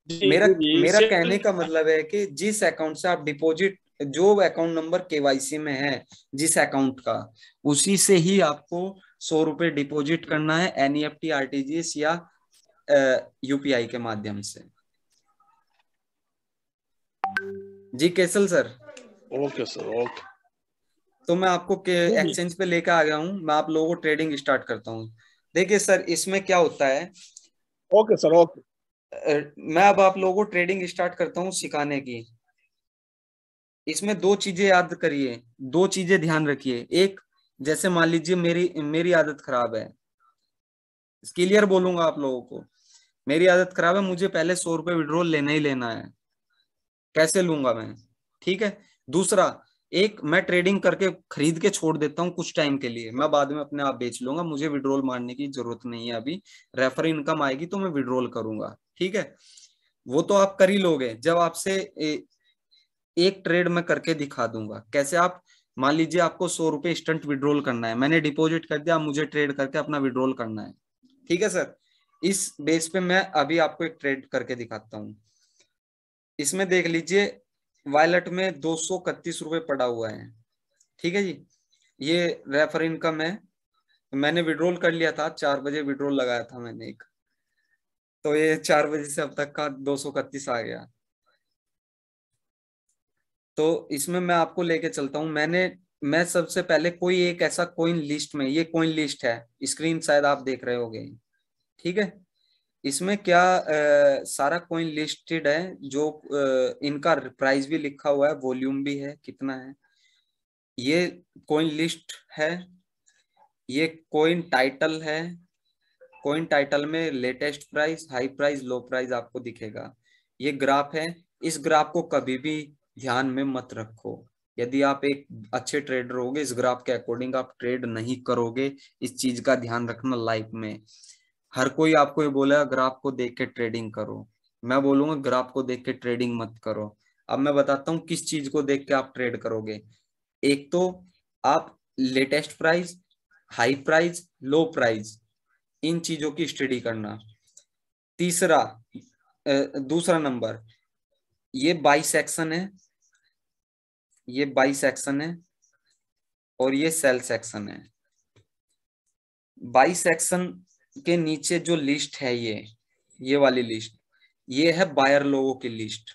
जी
मेरा
जी
मेरा कहने
सेल।
का मतलब है कि जिस अकाउंट से आप डिपॉजिट, जो अकाउंट नंबर केवाईसी में है जिस अकाउंट का, उसी से ही आपको 100 रुपये डिपॉजिट करना है, एनईएफटी, आरटीजीएस या यूपीआई के माध्यम से। जी कैसल सर।
Okay sir, okay.
तो मैं आपको
जी जी।
एक्सचेंज पे लेकर आ गया हूँ, मैं आप लोगों को ट्रेडिंग स्टार्ट करता हूँ। देखिए सर, इसमें क्या होता है,
ओके सर, ओके।
मैं अब आप लोगों को ट्रेडिंग स्टार्ट करता हूँ सिखाने की। इसमें दो चीजें याद करिए, दो चीजें ध्यान रखिए। एक, जैसे मान लीजिए मेरी मेरी आदत खराब है, क्लियर बोलूंगा आप लोगों को, मेरी आदत खराब है, मुझे पहले 100 रुपये विड्रॉल लेना ही लेना है, कैसे लूंगा मैं? ठीक है। दूसरा, एक मैं ट्रेडिंग करके खरीद के छोड़ देता हूँ कुछ टाइम के लिए, मैं बाद में अपने आप बेच लूंगा, मुझे विड्रॉल मारने की जरूरत नहीं है अभी, रेफर इनकम आएगी तो मैं विड्रॉल करूंगा। ठीक है, वो तो आप कर ही लोगे जब आपसे एक ट्रेड में करके दिखा दूंगा। कैसे? आप मान लीजिए आपको 100 रुपए इंस्टेंट विड्रॉल करना है, मैंने डिपॉजिट कर दिया, मुझे ट्रेड करके अपना विड्रॉल करना है। ठीक है सर, इस बेस पे मैं अभी आपको एक ट्रेड करके दिखाता हूँ। इसमें देख लीजिए वॉलेट में 231 रुपए पड़ा हुआ है। ठीक है जी, ये रेफर इनकम है, मैंने विड्रॉल कर लिया था, 4 बजे विड्रॉल लगाया था मैंने एक, तो ये 4 बजे से अब तक का 231 आ गया। तो इसमें मैं आपको लेके चलता हूँ। मैं सबसे पहले कोई एक ऐसा कोइन लिस्ट में, ये कोइन लिस्ट है, स्क्रीन शायद आप देख रहे होगे। ठीक है, इसमें क्या सारा कोइन लिस्टेड है, जो इनका प्राइस भी लिखा हुआ है, वॉल्यूम भी है कितना है, ये कोइन लिस्ट है। ये कोइन टाइटल है, कोइन टाइटल में latest price, high price, low price आपको दिखेगा। ये ग्राफ है, इस ग्राफ को कभी भी ध्यान में मत रखो। यदि आप एक अच्छे ट्रेडर होगे, इस ग्राफ के अकॉर्डिंग आप ट्रेड नहीं करोगे। इस चीज का ध्यान रखना लाइफ में। हर कोई आपको ये बोलेगा ग्राफ को देख के ट्रेडिंग करो, मैं बोलूंगा ग्राफ को देख के ट्रेडिंग मत करो। अब मैं बताता हूँ किस चीज को देख के आप ट्रेड करोगे। एक तो आप latest price, high price, low price, इन चीजों की स्टडी करना। तीसरा दूसरा नंबर, ये बाई सेक्शन है, ये बाई सेक्शन है और ये सेल सेक्शन है। बाई सेक्शन के नीचे जो लिस्ट है, ये वाली लिस्ट, ये है बायर लोगों की लिस्ट।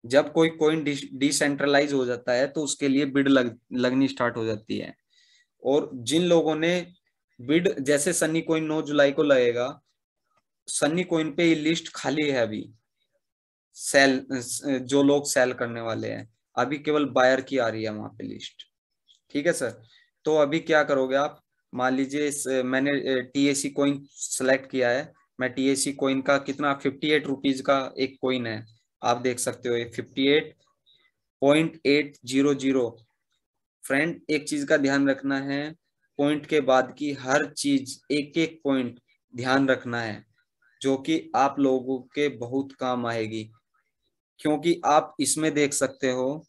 जब कोई कोइन डिसेंट्रलाइज हो जाता है तो उसके लिए बिड लगनी स्टार्ट हो जाती है। और जिन लोगों ने बिड, जैसे सन्नी कोइन 9 जुलाई को लगेगा, सन्नी कोइन पे ये लिस्ट खाली है अभी, सेल, जो लोग सेल करने वाले हैं, अभी केवल बायर की आ रही है वहां पे लिस्ट। ठीक है सर, तो अभी क्या करोगे आप, मान लीजिए मैंने टीएसी कोइन सेलेक्ट किया है, मैं टीएसी कोइन का कितना 58 रुपीज का एक कोइन है, आप देख सकते हो, ये 58.800। फ्रेंड एक चीज का ध्यान रखना है, पॉइंट के बाद की हर चीज, एक एक पॉइंट ध्यान रखना है, जो कि आप लोगों के बहुत काम आएगी। क्योंकि आप इसमें देख सकते हो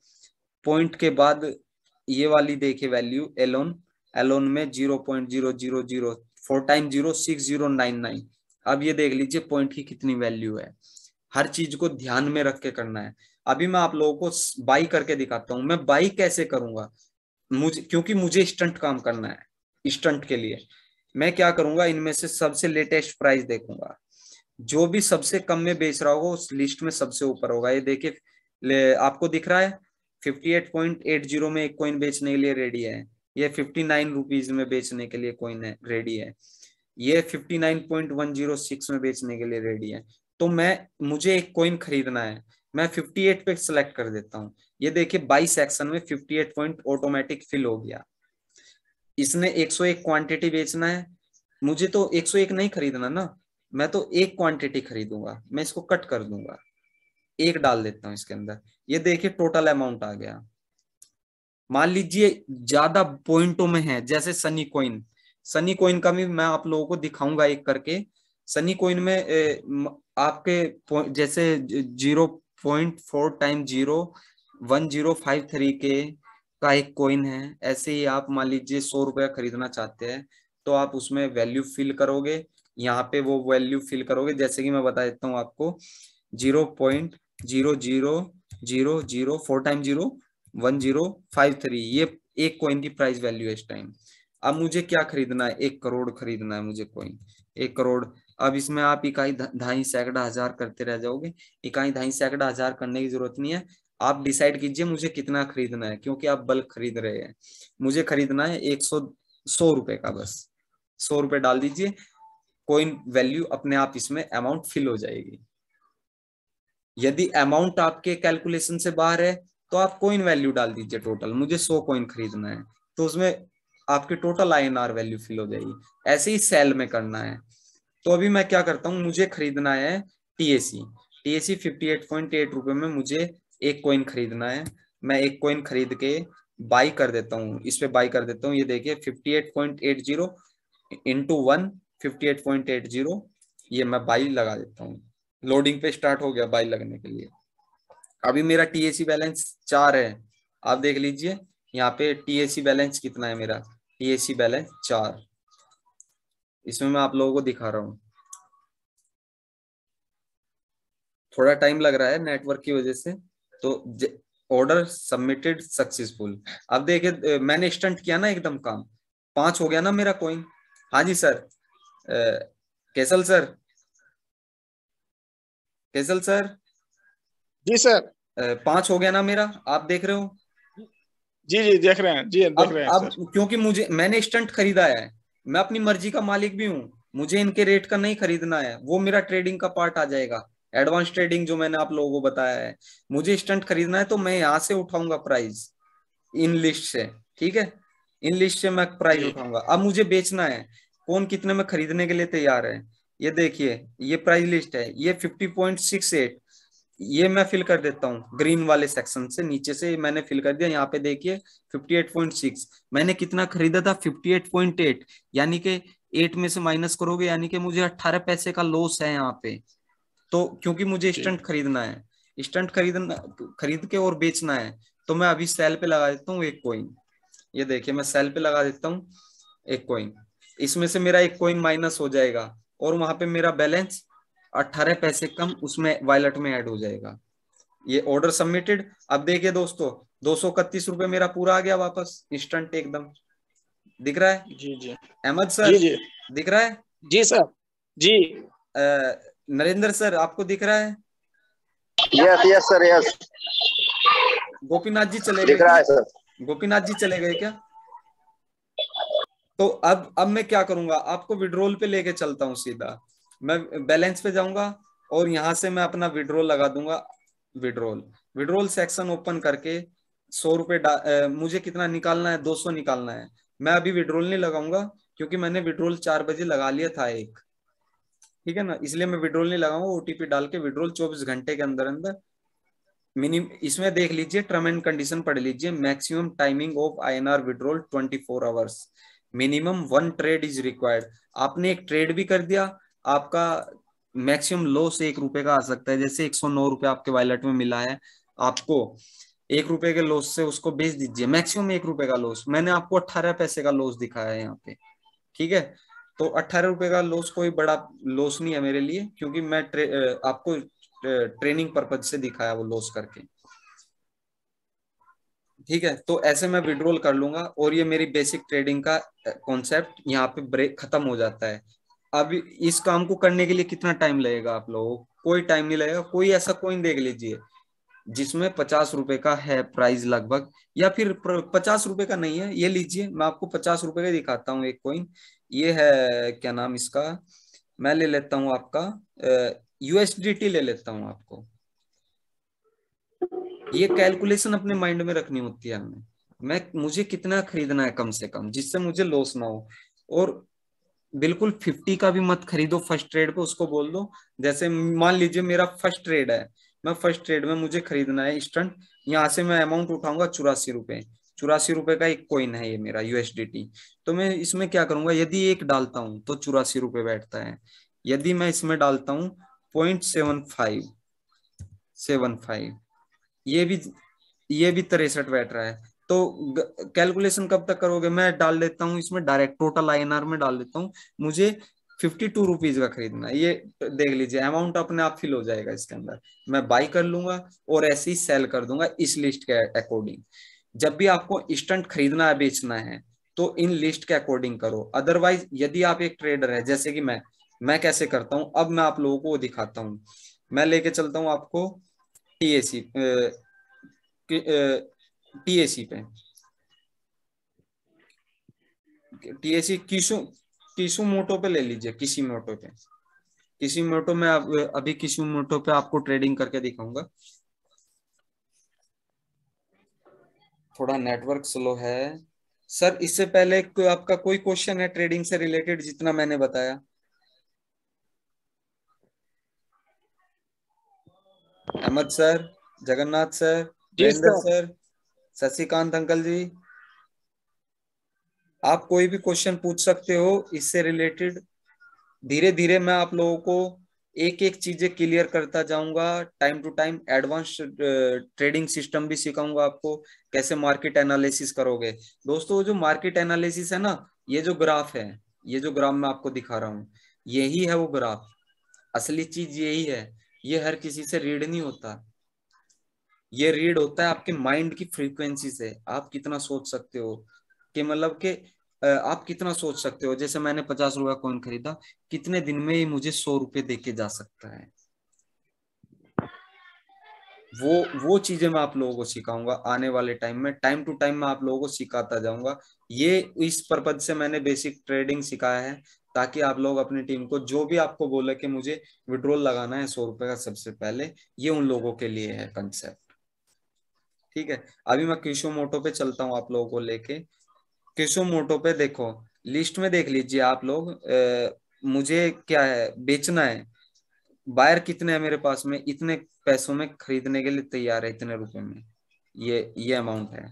पॉइंट के बाद ये वाली देखिए वैल्यू, एलोन, एलोन में 0.0004 टाइम 0.6099। अब ये देख लीजिए पॉइंट की कितनी वैल्यू है। हर चीज को ध्यान में रख के करना है। अभी मैं आप लोगों को बाई करके दिखाता हूँ। मैं बाई कैसे करूंगा, क्योंकि मुझे स्टंट काम करना है। स्टंट के लिए मैं क्या करूंगा, इनमें से सबसे लेटेस्ट प्राइस देखूंगा, जो भी सबसे कम में बेच रहा होगा उस लिस्ट में सबसे ऊपर होगा। ये देखिए आपको दिख रहा है 58.80 में एक कॉइन बेचने के लिए रेडी है, ये 59 रुपीज में बेचने के लिए कॉइन है रेडी है, ये 59.106 में बेचने के लिए रेडी है। तो मुझे एक कॉइन खरीदना है, मैं 58 पे सिलेक्ट कर देता हूँ। ये देखिए 22 सेक्शन में 58 पॉइंट ऑटोमेटिक फिल हो गया। इसने 101 क्वांटिटी बेचना है, मुझे तो 101 नहीं खरीदना ना, मैं तो एक क्वांटिटी खरीदूंगा, मैं इसको कट कर दूंगा, एक डाल देता हूं इसके अंदर। ये देखिए टोटल अमाउंट आ गया। मान लीजिए ज्यादा पॉइंटों में है, जैसे सनी कॉइन, सनी कॉइन का भी मैं आप लोगों को दिखाऊंगा एक करके। सनी कॉइन में आपके जैसे 0.4 टाइम 0.1053 के का एक कॉइन है। ऐसे ही आप मान लीजिए 100 रुपया खरीदना चाहते हैं, तो आप उसमें वैल्यू फिल करोगे, यहाँ पे वो वैल्यू फिल करोगे। जैसे कि मैं बता देता हूँ आपको, 0.00004 टाइम 0.1053, ये एक कॉइन की प्राइस वैल्यू है इस टाइम। अब मुझे क्या खरीदना है, 1 करोड़ खरीदना है मुझे कॉइन, 1 करोड़। अब इसमें आप इकाई, ढाई, सैकड़ा, हजार करते रह जाओगे। इकाई, ढाई, सैकड़ा, हजार करने की जरूरत नहीं है। आप डिसाइड कीजिए मुझे कितना खरीदना है, क्योंकि आप बल्क खरीद रहे हैं। मुझे खरीदना है 100 रुपए का, बस 100 रुपए डाल दीजिए, कॉइन वैल्यू अपने आप इसमें अमाउंट फिल हो जाएगी। यदि अमाउंट आपके कैलकुलेशन से बाहर है तो आप कॉइन वैल्यू डाल दीजिए टोटल, मुझे 100 कॉइन खरीदना है, तो उसमें आपकी टोटल INR वैल्यू फिल हो जाएगी। ऐसे ही सेल में करना है। तो अभी मैं क्या करता हूँ, मुझे खरीदना है टीएसी 58.8 रुपए में मुझे एक कॉइन खरीदना है। मैं एक कॉइन खरीद के बाई कर देता हूँ, इस पे बाई कर देता हूँ। ये देखिए 58.80 इंटू 1, 58.80, ये मैं बाई लगा देता हूँ। लोडिंग पे स्टार्ट हो गया बाई लगने के लिए। अभी मेरा टीएसी बैलेंस 4 है, आप देख लीजिए यहाँ पे टीएसी बैलेंस कितना है मेरा, टीएसी बैलेंस 4, इसमें मैं आप लोगों को दिखा रहा हूँ। थोड़ा टाइम लग रहा है नेटवर्क की वजह से। तो ऑर्डर सबमिटेड सक्सेसफुल। अब देखिए मैंने स्टंट किया ना एकदम काम, 5 हो गया ना मेरा कॉइन। हाँ जी सर, कैसल सर, कैसल सर,
जी सर।
5 हो गया ना मेरा, आप देख रहे हो।
जी जी देख रहे हैं, जी देख रहे हैं
अब
सर।
क्योंकि मैंने स्टंट खरीदा है, मैं अपनी मर्जी का मालिक भी हूँ, मुझे इनके रेट का नहीं खरीदना है, वो मेरा ट्रेडिंग का पार्ट आ जाएगा। एडवांस ट्रेडिंग जो मैंने आप लोगों को बताया है, मुझे स्टंट खरीदना है तो मैं यहाँ से उठाऊंगा प्राइस, इन लिस्ट से, ठीक है, इन लिस्ट से मैं प्राइस
जी
उठाऊंगा। अब मुझे बेचना है, कौन कितने में खरीदने के लिए तैयार है, ये देखिए ये प्राइस लिस्ट है, ये 50.68, ये मैं फिल कर देता हूँ ग्रीन वाले सेक्शन से, नीचे से मैंने फिल कर दिया। यहाँ पे देखिए 58.6, मैंने कितना खरीदा था 58.8, यानी कि 8 में से माइनस करोगे यानी कि मुझे 18 पैसे का लॉस है यहाँ पे। तो क्योंकि मुझे
जी
स्टंट खरीदना है, स्टंट खरीद के और बेचना है, तो मैं अभी सेल पे लगा देता हूँ एक कॉइन। ये देखिए मैं सेल पे लगा देता हूँ एक कॉइन, इसमें से मेरा एक कॉइन माइनस हो जाएगा और वहां पे मेरा बैलेंस 18 पैसे कम उसमें वॉलेट में ऐड हो जाएगा। ये ऑर्डर सबमिटेड। अब देखिए दोस्तों, 231 रुपए मेरा पूरा आ गया वापस इंस्टेंट एकदम, दिख रहा है
जी जी
अहमद
जी
सर,
जी
दिख रहा है
जी सर। जी
नरेंद्र सर, आपको दिख रहा है।
Yes yes sir yes,
Gopinath ji चले गए
दिख रहा
क्या,
है सर।
गोपीनाथ जी चले गए क्या। तो अब मैं क्या करूंगा, आपको विड्रॉल पे लेके चलता हूँ सीधा, मैं बैलेंस पे जाऊंगा और यहां से मैं अपना विड्रॉल लगा दूंगा। विड्रॉल, विड्रॉल सेक्शन ओपन करके 100 रुपए मुझे कितना निकालना है, 200 निकालना है। मैं अभी विड्रॉल नहीं लगाऊंगा क्योंकि मैंने विड्रॉल 4 बजे लगा लिया था एक, ठीक है ना, इसलिए मैं विड्रॉल नहीं लगाऊंगा। ओटीपी डाल के विड्रॉल 24 घंटे के अंदर अंदर मिनिमम, इसमें देख लीजिए टर्म एंड कंडीशन पढ़ लीजिए, maximum timing of INR withdrawal 24 hours, minimum 1 trade is required. आपने एक ट्रेड भी कर दिया, आपका मैक्सिमम लॉस 1 रुपए का आ सकता है। जैसे 109 रुपए आपके वॉलेट में मिला है, आपको 1 रुपए के लॉस से उसको बेच दीजिए, मैक्सिमम 1 रुपए का लॉस। मैंने आपको 18 पैसे का लॉस दिखाया है यहाँ पे, ठीक है। तो 18 रुपए का लॉस कोई बड़ा लॉस नहीं है मेरे लिए, क्योंकि मैं आपको ट्रेनिंग पर्पज से दिखाया वो लॉस करके, ठीक है। तो ऐसे मैं विड्रॉल कर लूंगा और ये मेरी बेसिक ट्रेडिंग का कॉन्सेप्ट यहाँ पे ब्रेक खत्म हो जाता है। अब इस काम को करने के लिए कितना टाइम लगेगा आप लोगों को, कोई टाइम नहीं लगेगा। कोई ऐसा कॉइन देख लीजिए जिसमें 50 रुपए का है प्राइस लगभग, या फिर 50 रुपए का नहीं है, ये लीजिए मैं आपको 50 रुपए का दिखाता हूँ एक कॉइन। ये है क्या नाम इसका, मैं ले लेता हूँ आपका यूएसडीटी ले लेता हूँ आपको। ये कैलकुलेशन अपने माइंड में रखनी होती है हमें, मुझे कितना खरीदना है कम से कम जिससे मुझे लॉस ना हो। और बिल्कुल 50 का भी मत खरीदो फर्स्ट ट्रेड पे, उसको बोल दो जैसे मान लीजिए मेरा फर्स्ट ट्रेड है, मैं फर्स्ट ट्रेड में मुझे खरीदना है स्टंट, यहाँ से मैं अमाउंट उठाऊंगा 84 रुपए, 84 रुपए का एक कॉइन है ये मेरा यूएसडीटी। तो मैं इसमें क्या करूंगा, यदि एक डालता हूँ तो 84 रुपए बैठता है, यदि मैं इसमें डालता हूँ 0.75 ये भी 63 बैठ रहा है। तो कैलकुलेशन कब तक करोगे, मैं डाल देता हूँ इसमें डायरेक्ट टोटल आईएनआर में डाल देता हूँ, मुझे 52 रुपीज का खरीदना है। ये देख लीजिए अमाउंट अपने आप फिल हो जाएगा इसके अंदर, मैं बाई कर लूंगा और ऐसे ही सेल कर दूंगा इस लिस्ट के अकॉर्डिंग। जब भी आपको स्टंट खरीदना है बेचना है तो इन लिस्ट के अकॉर्डिंग करो। अदरवाइज यदि आप एक ट्रेडर है जैसे कि मैं कैसे करता हूँ, अब मैं आप लोगों को दिखाता हूँ। मैं लेके चलता हूँ आपको टीएसी, टीएसी पे, टीएसी किसु किसु मोटो पे ले लीजिए, किसी मोटो पे, किसी मोटो में अभी किसी मोटो पे आपको ट्रेडिंग करके दिखाऊंगा। थोड़ा नेटवर्क स्लो है सर। इससे पहले आपका कोई क्वेश्चन है ट्रेडिंग से रिलेटेड जितना मैंने बताया। अहमद सर, जगन्नाथ सर,
जी
Virendra
sir.
Sir, Shashikant uncle ji, आप कोई भी क्वेश्चन पूछ सकते हो इससे रिलेटेड। धीरे धीरे मैं आप लोगों को एक एक चीजें क्लियर करता जाऊंगा, time to time advance trading system भी सिखाऊंगा आपको, कैसे मार्केट एनालिसिस करोगे। दोस्तों वो जो मार्केट एनालिसिस है ना, ये जो ग्राफ है, ये जो ग्राफ मैं आपको दिखा रहा हूँ, यही है वो ग्राफ। असली चीज यही है। ये हर किसी से रीड नहीं होता, ये रीड होता है आपके माइंड की फ्रीक्वेंसी से। आप कितना सोच सकते हो, कि मतलब कि आप कितना सोच सकते हो। जैसे मैंने 50 रुपया कॉइन खरीदा, कितने दिन में ही मुझे 100 रुपये दे के जा सकता है। वो चीजें मैं आप लोगों को सिखाऊंगा आने वाले टाइम में, टाइम टू टाइम मैं आप लोगों को सिखाता जाऊंगा। ये इस पर्पज से मैंने बेसिक ट्रेडिंग सिखाया है, ताकि आप लोग अपनी टीम को, जो भी आपको बोले कि मुझे विड्रॉल लगाना है 100 रुपए का, सबसे पहले ये उन लोगों के लिए है कंसेप्ट। ठीक है, अभी मैं किशोमोटो पे चलता हूँ आप लोगों को लेके। किशोमोटो पे देखो, लिस्ट में देख लीजिए आप लोग, मुझे क्या है, बेचना है। बायर कितने हैं मेरे पास में, इतने पैसों में खरीदने के लिए तैयार है, इतने रुपए में, ये अमाउंट है।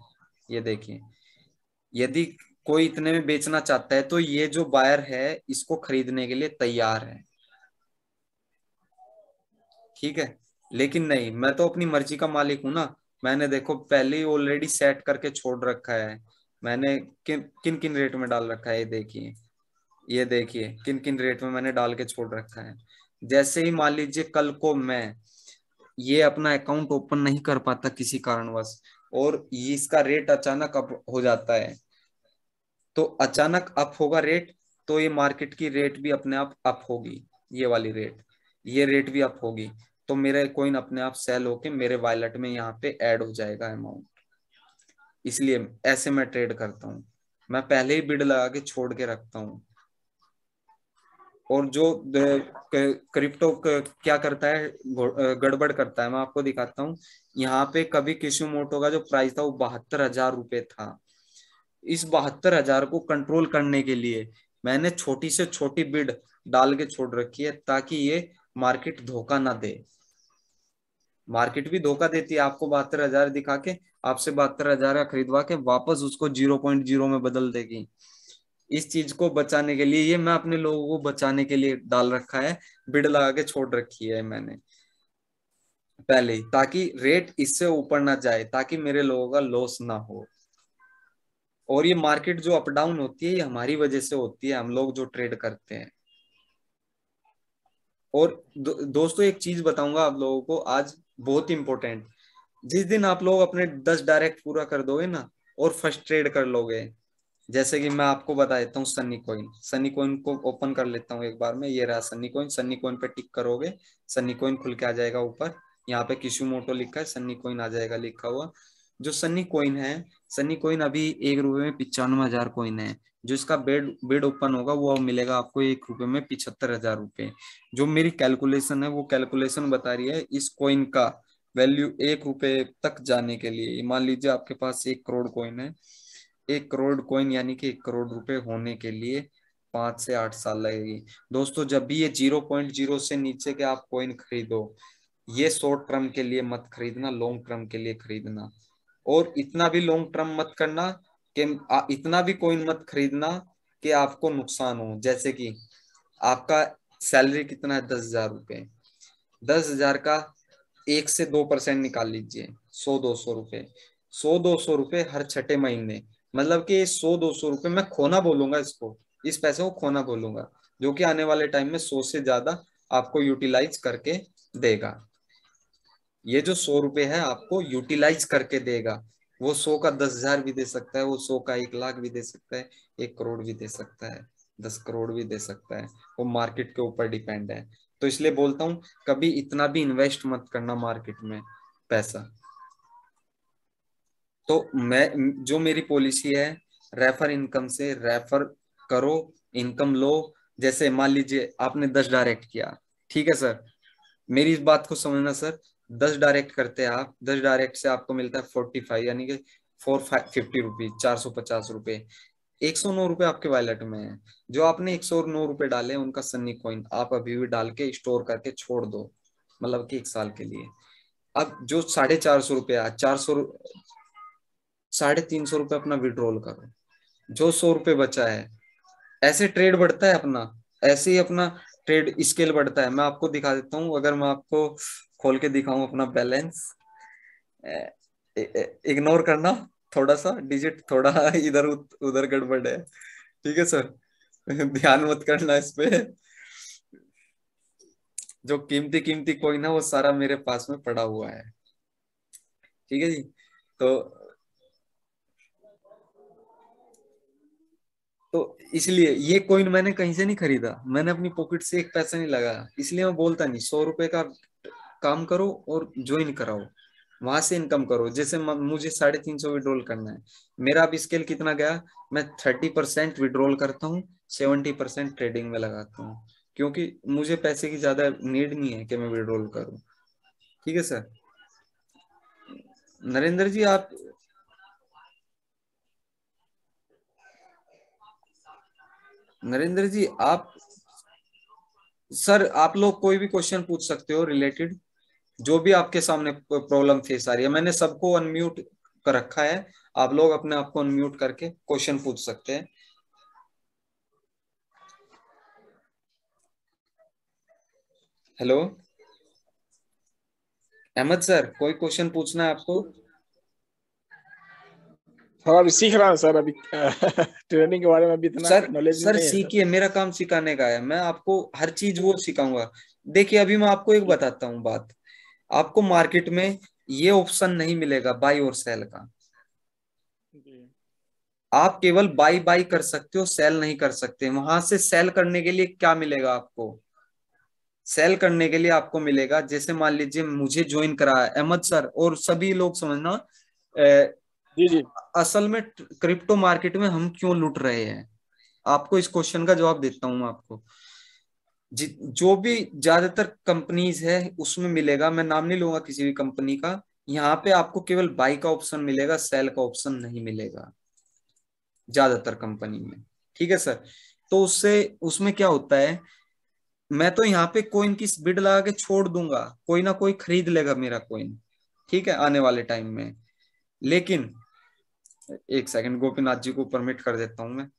ये देखिए, यदि कोई इतने में बेचना चाहता है तो ये जो बायर है इसको खरीदने के लिए तैयार है। ठीक है, लेकिन नहीं, मैं तो अपनी मर्जी का मालिक हूं ना। मैंने देखो पहले ही ऑलरेडी सेट करके छोड़ रखा है। मैंने किन किन किन रेट में डाल रखा है, ये देखिए, ये देखिए किन किन रेट में मैंने डाल के छोड़ रखा है। जैसे ही मान लीजिए कल को मैं ये अपना अकाउंट ओपन नहीं कर पाता किसी कारणवश, और ये इसका रेट अचानक अप हो जाता है, तो अचानक अप होगा रेट, तो ये मार्केट की रेट भी अपने आप अप होगी। ये वाली रेट, ये रेट भी अप होगी, तो मेरा कॉइन अपने आप सेल होके मेरे वॉलेट में यहाँ पे ऐड हो जाएगा अमाउंट। इसलिए ऐसे मैं ट्रेड करता हूँ, मैं पहले ही बिड लगा के छोड़ के रखता हूँ। और जो क्रिप्टो क्या करता है, गड़बड़ करता है, मैं आपको दिखाता हूँ। यहाँ पे कभी किशुमोटो का जो प्राइस था वो 72,000 रुपये था। इस 72,000 को कंट्रोल करने के लिए मैंने छोटी से छोटी बिड डाल के छोड़ रखी है, ताकि ये मार्केट धोखा ना दे। मार्केट भी धोखा देती है आपको, 72,000 दिखा के आपसे 72,000 का खरीदवा के वापस उसको 0.0 में बदल देगी। इस चीज को बचाने के लिए, ये मैं अपने लोगों को बचाने के लिए डाल रखा है, बिड लगा के छोड़ रखी है मैंने पहले ही, ताकि रेट इससे ऊपर ना जाए, ताकि मेरे लोगों का लॉस ना हो। और ये मार्केट जो अप डाउन होती है, ये हमारी वजह से होती है, हम लोग जो ट्रेड करते हैं। और दोस्तों एक चीज बताऊंगा आप लोगों को आज, बहुत इंपॉर्टेंट। जिस दिन आप लोग अपने 10 डायरेक्ट पूरा कर दोगे ना, और फर्स्ट ट्रेड कर लोगे, जैसे कि मैं आपको बता देता हूँ, सन्नी कॉइन, सन्नी कॉइन को ओपन कर लेता हूँ एक बार में। ये रहा सन्नी कॉइन, सन्नी कॉइन पे टिक करोगे, सन्नी कॉइन खुल के आ जाएगा ऊपर। यहाँ पे किशुमोटो लिखा है, सन्नी कॉइन आ जाएगा लिखा हुआ। जो सन्नी कॉइन है, सन्नी कॉइन अभी 1 रुपए में 95,000 कॉइन है। जो इसका बेड बेड ओपन होगा वो मिलेगा आपको 1 रुपए में 75,000 रुपए। जो मेरी कैलकुलेशन है, वो कैलकुलेशन बता रही है इस कॉइन का वैल्यू 1 रुपए तक जाने के लिए। मान लीजिए आपके पास 1 करोड़ कॉइन है, 1 करोड़ कॉइन यानी कि 1 करोड़ रुपए होने के लिए 5 से 8 साल लगेगी। दोस्तों जब भी ये 0.0 से नीचे के आप कॉइन खरीदो, ये शॉर्ट टर्म के लिए मत खरीदना, लॉन्ग टर्म के लिए खरीदना। और इतना भी लॉन्ग टर्म मत करना कि इतना भी कॉइन मत खरीदना कि आपको नुकसान हो। जैसे कि आपका सैलरी कितना है, 10,000 रुपए, 10,000 का 1 से 2% निकाल लीजिए, 100-200 रुपए, 100-200 रुपए हर छठे महीने, मतलब कि 100-200 रुपए मैं खोना बोलूंगा इसको, इस पैसे को खोना बोलूंगा, जो कि आने वाले टाइम में 100 से ज्यादा आपको यूटिलाइज करके देगा। ये जो 100 रुपए है आपको यूटिलाइज करके देगा। वो 100 का 10,000 भी दे सकता है, वो 100 का 1 लाख भी दे सकता है, 1 करोड़ भी दे सकता है, 10 करोड़ भी दे सकता है। वो मार्केट के ऊपर डिपेंड है। तो इसलिए बोलता हूँ, कभी इतना भी इन्वेस्ट मत करना मार्केट में पैसा। तो मैं, जो मेरी पॉलिसी है, रेफर इनकम से रेफर करो, इनकम लो। जैसे मान लीजिए आपने 10 डायरेक्ट किया, ठीक है सर, मेरी इस बात को समझना सर। 10 डायरेक्ट करते हैं आप, 10 डायरेक्ट से आपको मिलता है 45, यानी कि 450 रुपीज, 450 रुपए, 109 रुपए आपके वॉलेट में है। जो आपने 109 रुपए डाले उनका सन्नी कॉइन आप अभी भी डाल के स्टोर करके छोड़ दो, मतलब कि 1 साल के लिए। अब जो 450 रुपया, 350 रुपए अपना विड्रॉल करो। जो 100 रुपए बचा है, ऐसे ट्रेड बढ़ता है अपना, ऐसे ही अपना ट्रेड स्केल बढ़ता है। मैं आपको दिखा देता हूँ, अगर मैं आपको खोल के दिखाऊं अपना बैलेंस, इग्नोर करना, थोड़ा सा डिजिट थोड़ा इधर उधर गड़बड़ है, ठीक है सर। ध्यान मत करना इस पे। जो कीमती कीमती कोइन है वो सारा मेरे पास में पड़ा हुआ है, ठीक है जी। तो इसलिए ये कॉइन मैंने कहीं से नहीं खरीदा, मैंने अपनी पॉकेट से एक पैसा नहीं लगाया, इसलिए मैं बोलता नहीं 100 रुपए का काम करो और ज्वाइन कराओ, वहां से इनकम करो। जैसे मुझे 350 विड्रॉल करना है, मेरा अब स्केल कितना गया, मैं 30% विड्रॉल करता हूँ, 70% ट्रेडिंग में लगाता हूँ, क्योंकि मुझे पैसे की ज्यादा नीड नहीं है कि मैं विड्रॉल करूँ, ठीक है सर। नरेंद्र जी आप, नरेंद्र जी आप, सर आप लोग कोई भी क्वेश्चन पूछ सकते हो रिलेटेड, जो भी आपके सामने प्रॉब्लम फेस आ रही है। मैंने सबको अनम्यूट कर रखा है, आप लोग अपने आप को अनम्यूट करके क्वेश्चन पूछ सकते हैं। हेलो अहमद सर, कोई क्वेश्चन पूछना है आपको?
सर अभी सीख रहा हूँ सर, अभी ट्रेनिंग के बारे में अभी इतना
सर
नॉलेज
सर
नहीं है सर।
सीखिए, मेरा काम सिखाने का है, मैं आपको हर चीज वो सिखाऊंगा। देखिए अभी मैं आपको एक बताता हूँ बात, आपको मार्केट में ये ऑप्शन नहीं मिलेगा बाई और सेल का,
जी
आप केवल बाई बाई कर सकते हो, सेल नहीं कर सकते। वहां से सेल करने के लिए क्या मिलेगा आपको, सेल करने के लिए आपको मिलेगा, जैसे मान लीजिए मुझे ज्वाइन करा है अहमद सर, और सभी लोग समझना,
जी जी
असल में क्रिप्टो मार्केट में हम क्यों लूट रहे हैं, आपको इस क्वेश्चन का जवाब देता हूं मैं आपको। जो भी ज्यादातर कंपनीज है उसमें मिलेगा, मैं नाम नहीं लूंगा किसी भी कंपनी का, यहाँ पे आपको केवल बाई का ऑप्शन मिलेगा, सेल का ऑप्शन नहीं मिलेगा ज्यादातर कंपनी में, ठीक है सर। तो उससे उसमें क्या होता है, मैं तो यहाँ पे कोइन की बिड लगा के छोड़ दूंगा, कोई ना कोई खरीद लेगा मेरा कोइन, ठीक है, आने वाले टाइम में। लेकिन एक सेकंड, गोपीनाथ जी को परमिट कर देता हूं मैं,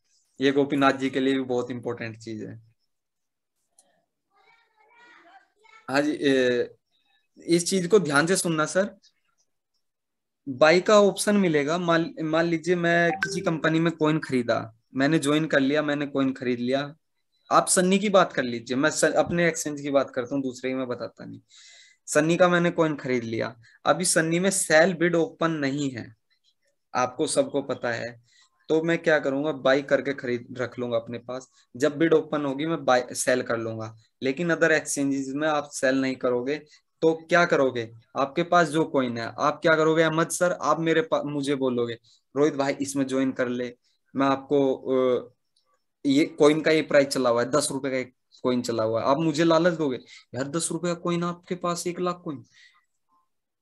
ये गोपीनाथ जी के लिए भी बहुत इंपॉर्टेंट चीज है। हाँ जी, इस चीज को ध्यान से सुनना सर। बाई का ऑप्शन मिलेगा, मान मान लीजिए मैं किसी कंपनी में कॉइन खरीदा, मैंने ज्वाइन कर लिया, मैंने कॉइन खरीद लिया। आप सन्नी की बात कर लीजिए, मैं अपने एक्सचेंज की बात करता हूँ, दूसरे की मैं बताता नहीं। सन्नी का मैंने कॉइन खरीद लिया, अभी सन्नी में सेल बिड ओपन नहीं है, आपको सबको पता है। तो मैं क्या करूंगा, बाई करके खरीद रख लूंगा अपने पास, जब बिड ओपन होगी मैं बाई सेल कर लूंगा। लेकिन अदर एक्सचेंजेस में आप सेल नहीं करोगे, तो क्या करोगे, आपके पास जो कॉइन है आप क्या करोगे अहमद सर, आप मेरे पास मुझे बोलोगे रोहित भाई इसमें ज्वाइन कर ले, मैं आपको ये कॉइन का ये प्राइस चला हुआ है, 10 रुपए का एक कॉइन चला हुआ है, आप मुझे लालच दोगे, यार 10 रुपए का कॉइन आपके पास 1 लाख कॉइन,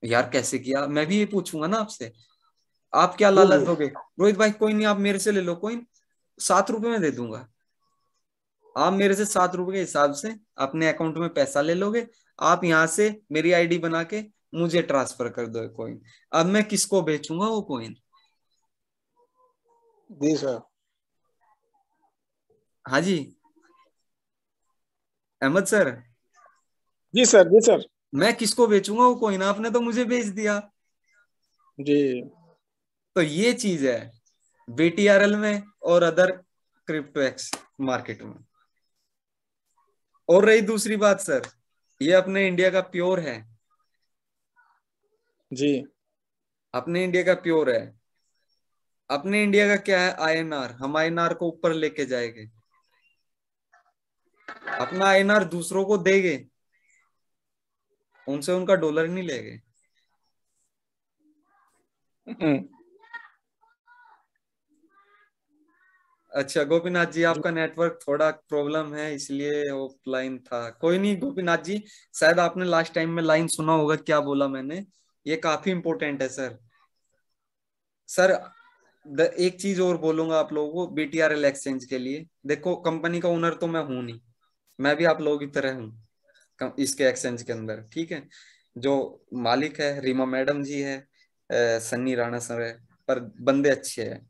यार कैसे किया, मैं भी ये पूछूंगा ना आपसे। आप क्या
जी
लालच
जी
दोगे, रोहित भाई कोई नहीं आप मेरे से ले लो कोई, 7 रुपए में दे दूंगा, आप मेरे से 7 रुपए के हिसाब से अपने अकाउंट में पैसा ले लोगे, आप यहाँ से मेरी आईडी बना के मुझे ट्रांसफर कर दो कोइन, अब मैं किसको बेचूंगा वो कोइन?
जी सर।
हाँ जी अहमद सर,
जी सर जी सर।
मैं किसको बेचूंगा वो कोइन, आपने तो मुझे बेच दिया।
जी
तो ये चीज है बीटीआरएल में और अदर क्रिप्टो एक्स मार्केट में। और रही दूसरी बात सर, ये अपने इंडिया का प्योर है,
जी
अपने इंडिया का प्योर है। अपने इंडिया का क्या है, आईएनआर, हम आईएनआर को ऊपर लेके जाएंगे, अपना आईएनआर दूसरों को देंगे, उनसे उनका डॉलर नहीं लेंगे।
हम्म,
अच्छा गोपीनाथ जी, आपका नेटवर्क थोड़ा प्रॉब्लम है इसलिए ऑफलाइन था, कोई नहीं गोपीनाथ जी, शायद आपने लास्ट टाइम में लाइन सुना होगा क्या बोला मैंने, ये काफी इंपॉर्टेंट है सर। सर एक चीज और बोलूंगा आप लोगों को बीटीआरएल एक्सचेंज के लिए, देखो कंपनी का ओनर तो मैं हूं नहीं, मैं भी आप लोगों की तरह हूँ इसके एक्सचेंज के अंदर, ठीक है। जो मालिक है रीमा मैडम जी है, सन्नी राणा सर है, पर बंदे अच्छे हैं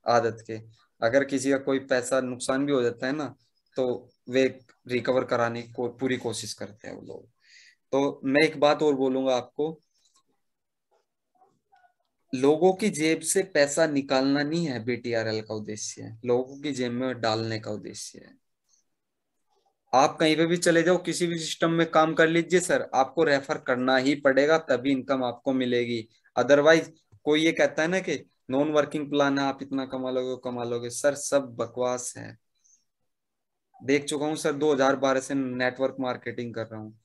आदत के, अगर किसी का कोई पैसा नुकसान भी हो जाता है ना, तो वे रिकवर कराने की पूरी कोशिश करते हैं वो लोग। तो मैं एक बात और बोलूंगा आपको, लोगों की जेब से पैसा निकालना नहीं है बीटीआरएल का उद्देश्य, लोगों की जेब में डालने का उद्देश्य है। आप कहीं पे भी चले जाओ, किसी भी सिस्टम में काम कर लीजिए सर, आपको रेफर करना ही पड़ेगा, तभी इनकम आपको मिलेगी। अदरवाइज कोई ये कहता है ना कि नॉन वर्किंग प्लान है, आप इतना कमा लोगे, सर सब बकवास है। देख चुका हूँ सर, 2012 से नेटवर्क मार्केटिंग कर रहा हूँ,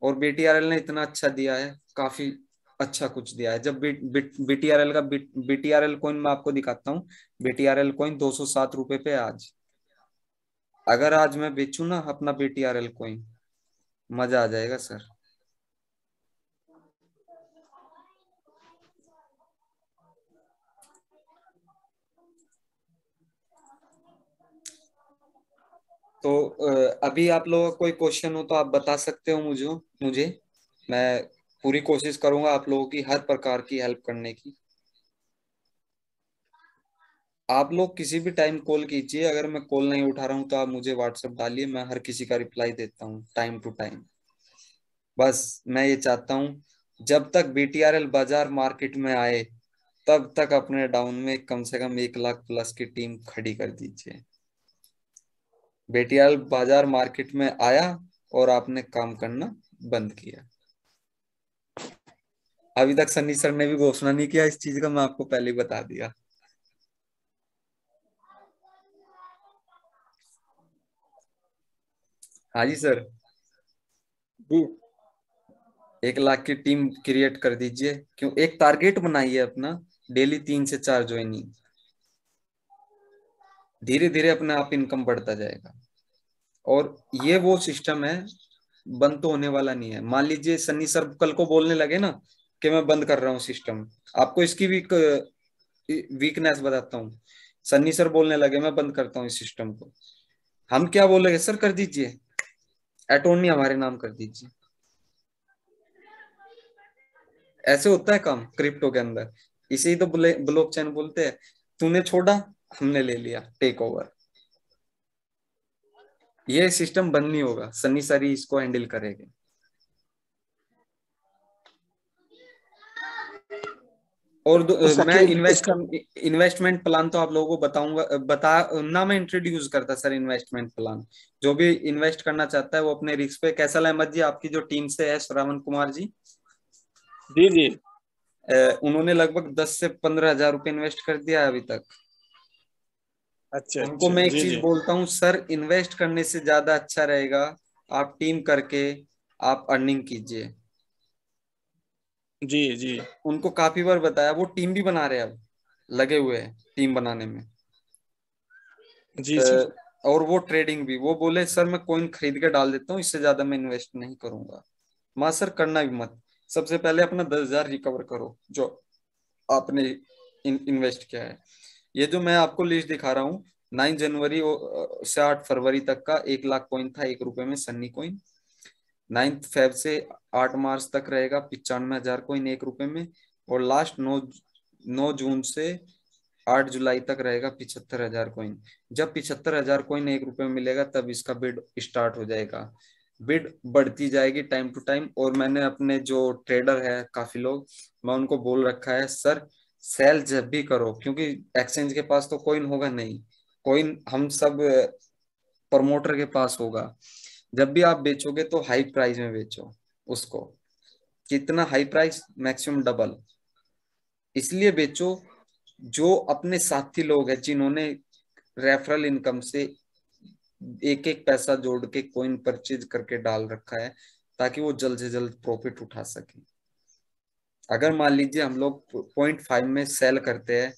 और बीटीआरएल ने इतना अच्छा दिया है, काफी अच्छा कुछ दिया है। जब बीटीआरएल का बीटीआरएल कॉइन मैं आपको दिखाता हूँ, बीटीआरएल कॉइन 207 रुपए पे आज। अगर आज मैं बेचूं ना अपना बीटीआरएल कॉइन, मजा आ जाएगा सर। तो अभी आप लोगों का कोई क्वेश्चन हो तो आप बता सकते हो मुझे मैं पूरी कोशिश करूंगा आप लोगों की हर प्रकार की हेल्प करने की। आप लोग किसी भी टाइम कॉल कीजिए, अगर मैं कॉल नहीं उठा रहा हूँ तो आप मुझे व्हाट्सएप डालिए, मैं हर किसी का रिप्लाई देता हूँ टाइम टू टाइम। बस मैं ये चाहता हूँ, जब तक बीटीआरएल बाजार मार्केट में आए तब तक अपने डाउन में कम से कम 1 लाख प्लस की टीम खड़ी कर दीजिए। बीटीआरएल बाजार मार्केट में आया और आपने काम करना बंद किया। अभी तक सन्नी सर ने भी घोषणा नहीं किया इस चीज का, मैं आपको पहले ही बता दिया। हाँ जी सर।
जी
1 लाख की टीम क्रिएट कर दीजिए, क्यों एक टारगेट बनाइए अपना, डेली 3 से 4 ज्वाइनिंग, धीरे धीरे अपने आप इनकम बढ़ता जाएगा। और ये वो सिस्टम है, बंद तो होने वाला नहीं है। मान लीजिए सन्नी सर कल को बोलने लगे ना कि मैं बंद कर रहा हूँ सिस्टम, आपको इसकी भी वीकनेस बताता हूँ। सन्नी सर बोलने लगे मैं बंद करता हूँ इस सिस्टम को, हम क्या बोलेंगे, सर कर दीजिए, अटॉर्नी हमारे नाम कर दीजिए। ऐसे होता है काम क्रिप्टो के अंदर, इसे ही तो ब्लॉकचेन बोलते हैं। तूने छोड़ा, हमने ले लिया टेक ओवर। ये सिस्टम बंद नहीं होगा, सन्नी सर ही इसको हैंडल करेंगे। और
उसका
मैं
क्यों उसका
इन्वेस्टमेंट प्लान तो आप लोगों को बताऊंगा, बता ना, मैं इंट्रोड्यूस करता सर इन्वेस्टमेंट प्लान। जो भी इन्वेस्ट करना चाहता है वो अपने रिस्क पे। कैसा अहमद जी आपकी जो टीम से है, श्रावण कुमार जी,
जी जी
उन्होंने लगभग 10 से 15 हजार रुपये इन्वेस्ट कर दिया है अभी तक।
अच्छा
उनको
अच्छा
मैं एक
जी
चीज
जी
बोलता हूँ सर, इन्वेस्ट करने से ज्यादा अच्छा रहेगा आप टीम करके आप अर्निंग कीजिए।
जी जी
उनको काफी बार बताया, वो टीम भी बना रहे हैं, अब लगे हुए हैं टीम बनाने में।
जी सर
अ, और वो ट्रेडिंग भी, वो बोले सर मैं कॉइन खरीद के डाल देता हूँ, इससे ज्यादा मैं इन्वेस्ट नहीं करूंगा। मां सर करना भी मत, सबसे पहले अपना 10 हजार रिकवर करो जो आपने इन्वेस्ट किया है। ये जो मैं आपको लिस्ट दिखा रहा हूँ, 9 जनवरी से 8 फरवरी तक का 1 लाख कॉइन था 1 रुपए में, सन्नी कॉइन। 9 फेब से 8 मार्च तक रहेगा 95 हजार कॉइन 1 रुपए में। और लास्ट 9 जून से 8 जुलाई तक रहेगा 75 हजार कॉइन। जब 75 हजार कॉइन 1 रुपए में मिलेगा तब इसका बिड स्टार्ट हो जाएगा। बिड बढ़ती जाएगी टाइम टू टाइम। और मैंने अपने जो ट्रेडर है काफी लोग, मैं उनको बोल रखा है सर सेल जब भी करो, क्योंकि एक्सचेंज के पास तो कॉइन होगा नहीं, कॉइन हम सब प्रमोटर के पास होगा। जब भी आप बेचोगे तो हाई प्राइस में बेचो उसको, कितना हाई प्राइस, मैक्सिमम डबल इसलिए बेचो। जो अपने साथी लोग हैं जिन्होंने रेफरल इनकम से एक एक पैसा जोड़ के कॉइन परचेज करके डाल रखा है, ताकि वो जल्द से जल्द प्रॉफिट उठा सके। अगर मान लीजिए हम लोग 0.5 में सेल करते हैं,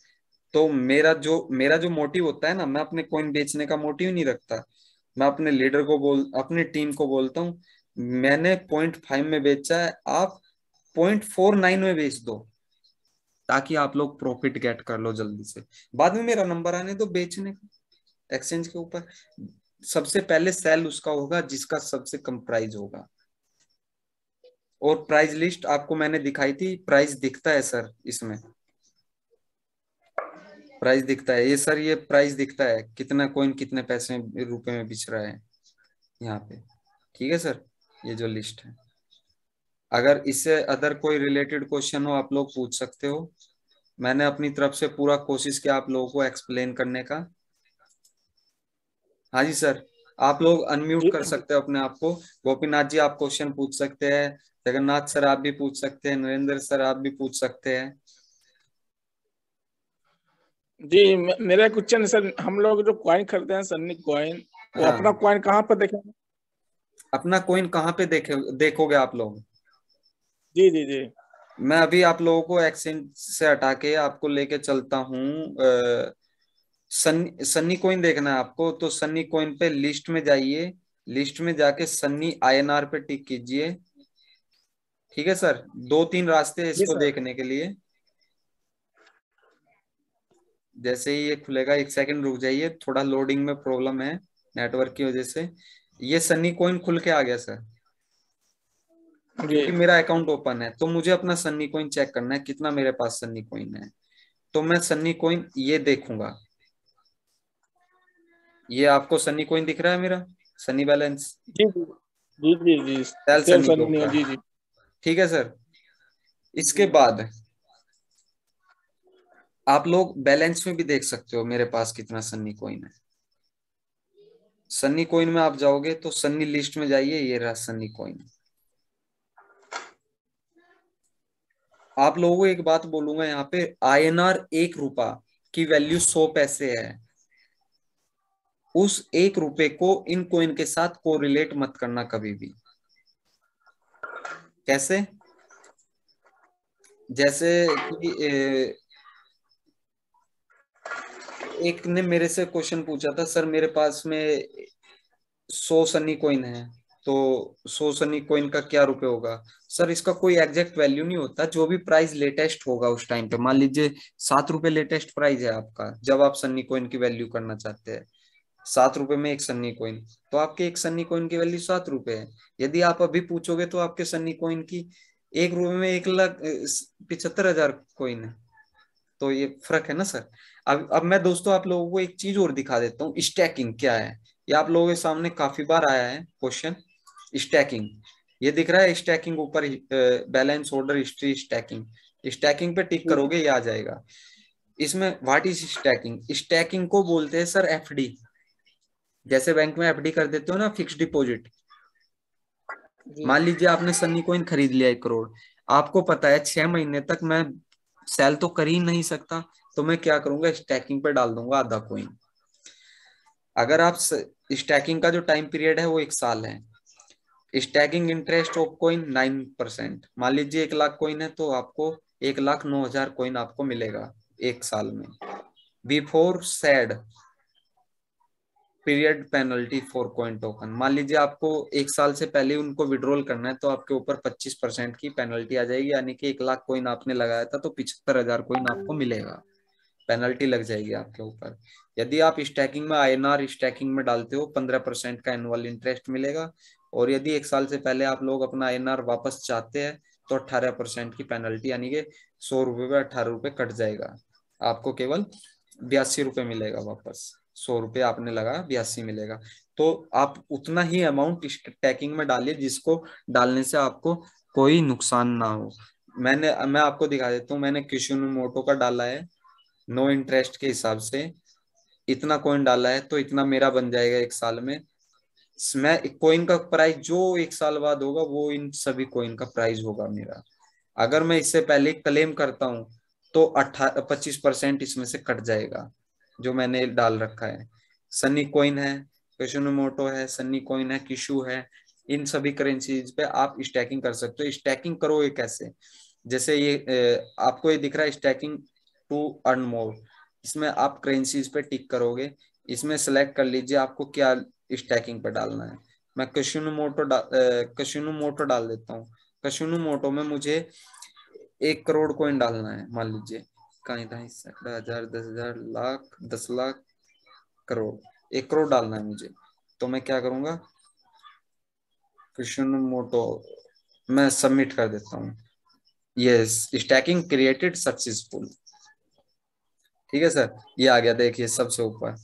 तो मेरा जो मोटिव होता है ना, मैं अपने कॉइन बेचने का मोटिव नहीं रखता। मैं अपने लीडर को अपनी टीम को बोलता हूँ मैंने 0.5 में बेचा है, आप 0.49 में बेच दो, ताकि आप लोग प्रॉफिट गेट कर लो जल्दी से। बाद में मेरा नंबर आने दो बेचने का एक्सचेंज के ऊपर। सबसे पहले सेल उसका होगा जिसका सबसे कम प्राइस होगा। और प्राइस लिस्ट आपको मैंने दिखाई थी, प्राइस दिखता है सर इसमें, प्राइस दिखता है ये सर, ये प्राइस दिखता है कितना कॉइन कितने पैसे रुपए में बिच रहा है। यहाँ पे। ठीक है सर, ये जो लिस्ट है, अगर इससे अदर कोई रिलेटेड क्वेश्चन हो आप लोग पूछ सकते हो। मैंने अपनी तरफ से पूरा कोशिश किया आप लोगों को एक्सप्लेन करने का। हाँ जी सर, आप लोग अनम्यूट
जी
कर सकते हो अपने आप को। गोपीनाथ जी आप क्वेश्चन पूछ सकते हैं, जगन्नाथ सर आप भी पूछ सकते हैं, नरेंद्र सर आप भी पूछ सकते हैं।
जी मेरा क्वेश्चन सर, हम लोग जो कॉइन खरीदते हैं सन्नी कॉइन, वो अपना
हाँ,
कॉइन कहाँ पर देखेंगे?
अपना कॉइन कहाँ पे देखोगे आप लोग?
जी जी जी।
मैं अभी आप लोगों को एक्सचेंज से हटा के आपको लेके चलता हूँ। सन्नी कॉइन देखना है आपको, तो सन्नी कॉइन पे लिस्ट में जाइए, लिस्ट में जाके सन्नी आईएनआर पे टिक कीजिए। ठीक है सर, दो तीन रास्ते हैं
जी
इसको
सर।
देखने के लिए। जैसे ही ये खुलेगा, एक सेकंड रुक जाइए, थोड़ा लोडिंग में प्रॉब्लम है नेटवर्क की वजह से। ये सन्नी कॉइन खुल के आ गया सर,
जी
क्योंकि मेरा अकाउंट ओपन है, तो मुझे अपना सन्नी कॉइन चेक करना है कितना मेरे पास सन्नी कॉइन है। तो मैं सन्नी कॉइन ये देखूंगा। ये आपको सन्नी कॉइन दिख रहा है मेरा, सन्नी बैलेंस,
जी जी जी जी जी।
सेल
सेल
सन्नी के
सन्नी,
ऊपर।
जी जी।
ठीक है सर, इसके बाद आप लोग बैलेंस में भी देख सकते हो मेरे पास कितना सन्नी कॉइन है। सन्नी कॉइन में आप जाओगे तो सन्नी लिस्ट में जाइए, ये रहा सन्नी कॉइन। आप लोगों को एक बात बोलूंगा, यहाँ पे आईएनआर 1 रुपया की वैल्यू 100 पैसे है। उस 1 रुपए को इन कॉइन के साथ कोरिलेट मत करना कभी भी। कैसे? जैसे कि एक ने मेरे से क्वेश्चन पूछा था, सर मेरे पास में 100 सन्नी कॉइन है, तो 100 सन्नी कॉइन का क्या रुपए होगा? सर इसका कोई एग्जैक्ट वैल्यू नहीं होता, जो भी प्राइस लेटेस्ट होगा उस टाइम पे। मान लीजिए 7 रुपए लेटेस्ट प्राइस है आपका, जब आप सन्नी कॉइन की वैल्यू करना चाहते हैं, 7 रुपए में एक सन्नी कॉइन, तो आपके एक सन्नी कॉइन की वैल्यू 7 रुपए है। यदि आप अभी पूछोगे तो आपके सन्नी कॉइन की 1 रुपए में 1,75,000 कॉइन है। तो ये फर्क है ना सर। अब मैं दोस्तों आप लोगों को एक चीज और दिखा देता हूँ, स्टैकिंग क्या है। ये आप लोगों के सामने काफी बार आया है क्वेश्चन, स्टैकिंग। ये दिख रहा है स्टैकिंग ऊपर, balance, order history, stacking. Stacking पे टिक
जी
करोगे ये आ जाएगा। इसमें व्हाट इज स्टैकिंग? स्टैकिंग को बोलते हैं सर एफडी। जैसे बैंक में एफडी कर देते हो ना, फिक्स डिपॉजिट।
जी
मान लीजिए आपने सन्नी कॉइन खरीद लिया 1 करोड़, आपको पता है 6 महीने तक मैं सेल तो कर ही नहीं सकता, तो मैं क्या करूंगा, स्टैकिंग पे डाल दूंगा आधा कॉइन। अगर आप स्टैकिंग का जो टाइम पीरियड है वो 1 साल है। Stacking interest of coin 9%। मान लीजिए 1 लाख कॉइन है, तो आपको 1,09,000 कॉइन आपको मिलेगा 1 साल में। Before sad period penalty for coin token, मान लीजिए आपको 1 साल से पहले उनको विड्रॉल करना है, तो आपके ऊपर 25% की पेनल्टी आ जाएगी, यानी कि 1 लाख कॉइन आपने लगाया था तो 75,000 कॉइन आपको मिलेगा, पेनल्टी लग जाएगी आपके ऊपर। यदि आप स्टैकिंग में आईएनआर स्टैकिंग में डालते हो, 15% का एनुअल इंटरेस्ट मिलेगा। और यदि 1 साल से पहले आप लोग अपना आईएनआर वापस चाहते हैं, तो 18% की पेनल्टी, यानी कि 100 रुपए पे 18 रुपए कट जाएगा, आपको केवल 82 रुपए मिलेगा वापस। 100 रुपए आपने लगाया, 82 मिलेगा। तो आप उतना ही अमाउंट स्टैकिंग में डालिए जिसको डालने से आपको कोई नुकसान ना हो। मैं आपको दिखा देता हूँ, मैंने किशिनोमोटो का डाला है, नो इंटरेस्ट के हिसाब से इतना कॉइन डाला है, तो इतना मेरा बन जाएगा 1 साल में। मैं कॉइन का प्राइस जो 1 साल बाद होगा, वो इन सभी कॉइन का प्राइस होगा मेरा। अगर मैं इससे पहले क्लेम करता हूँ, तो 25% इसमें से कट जाएगा जो मैंने डाल रखा है। सन्नी कॉइन है, किशिनोमोटो है, सन्नी कॉइन है, किशु है, इन सभी करेंसीज पे आप स्टैकिंग कर सकते हो। स्टैकिंग करोगे कैसे? जैसे ये आपको ये दिख रहा है स्टैकिंग टू अर्न मोर, इसमें आप करेंसीज पे टिक करोगे, इसमें सेलेक्ट कर लीजिए आपको क्या स्टैकिंग पे डालना है। मैं कशिनोमोटो डाल देता हूँ। कशिनोमोटो में मुझे 1 करोड़ कॉइन डालना है, मान लीजिए कहीं था, 1,00,000, 10,000, लाख, 10 लाख, करोड़, 1 करोड़ डालना है मुझे। तो मैं क्या करूंगा, कृष्णमोटो मैं सबमिट कर देता हूँ। Yes, stacking created successful. ठीक है सर, ये आ गया देखिए सबसे ऊपर,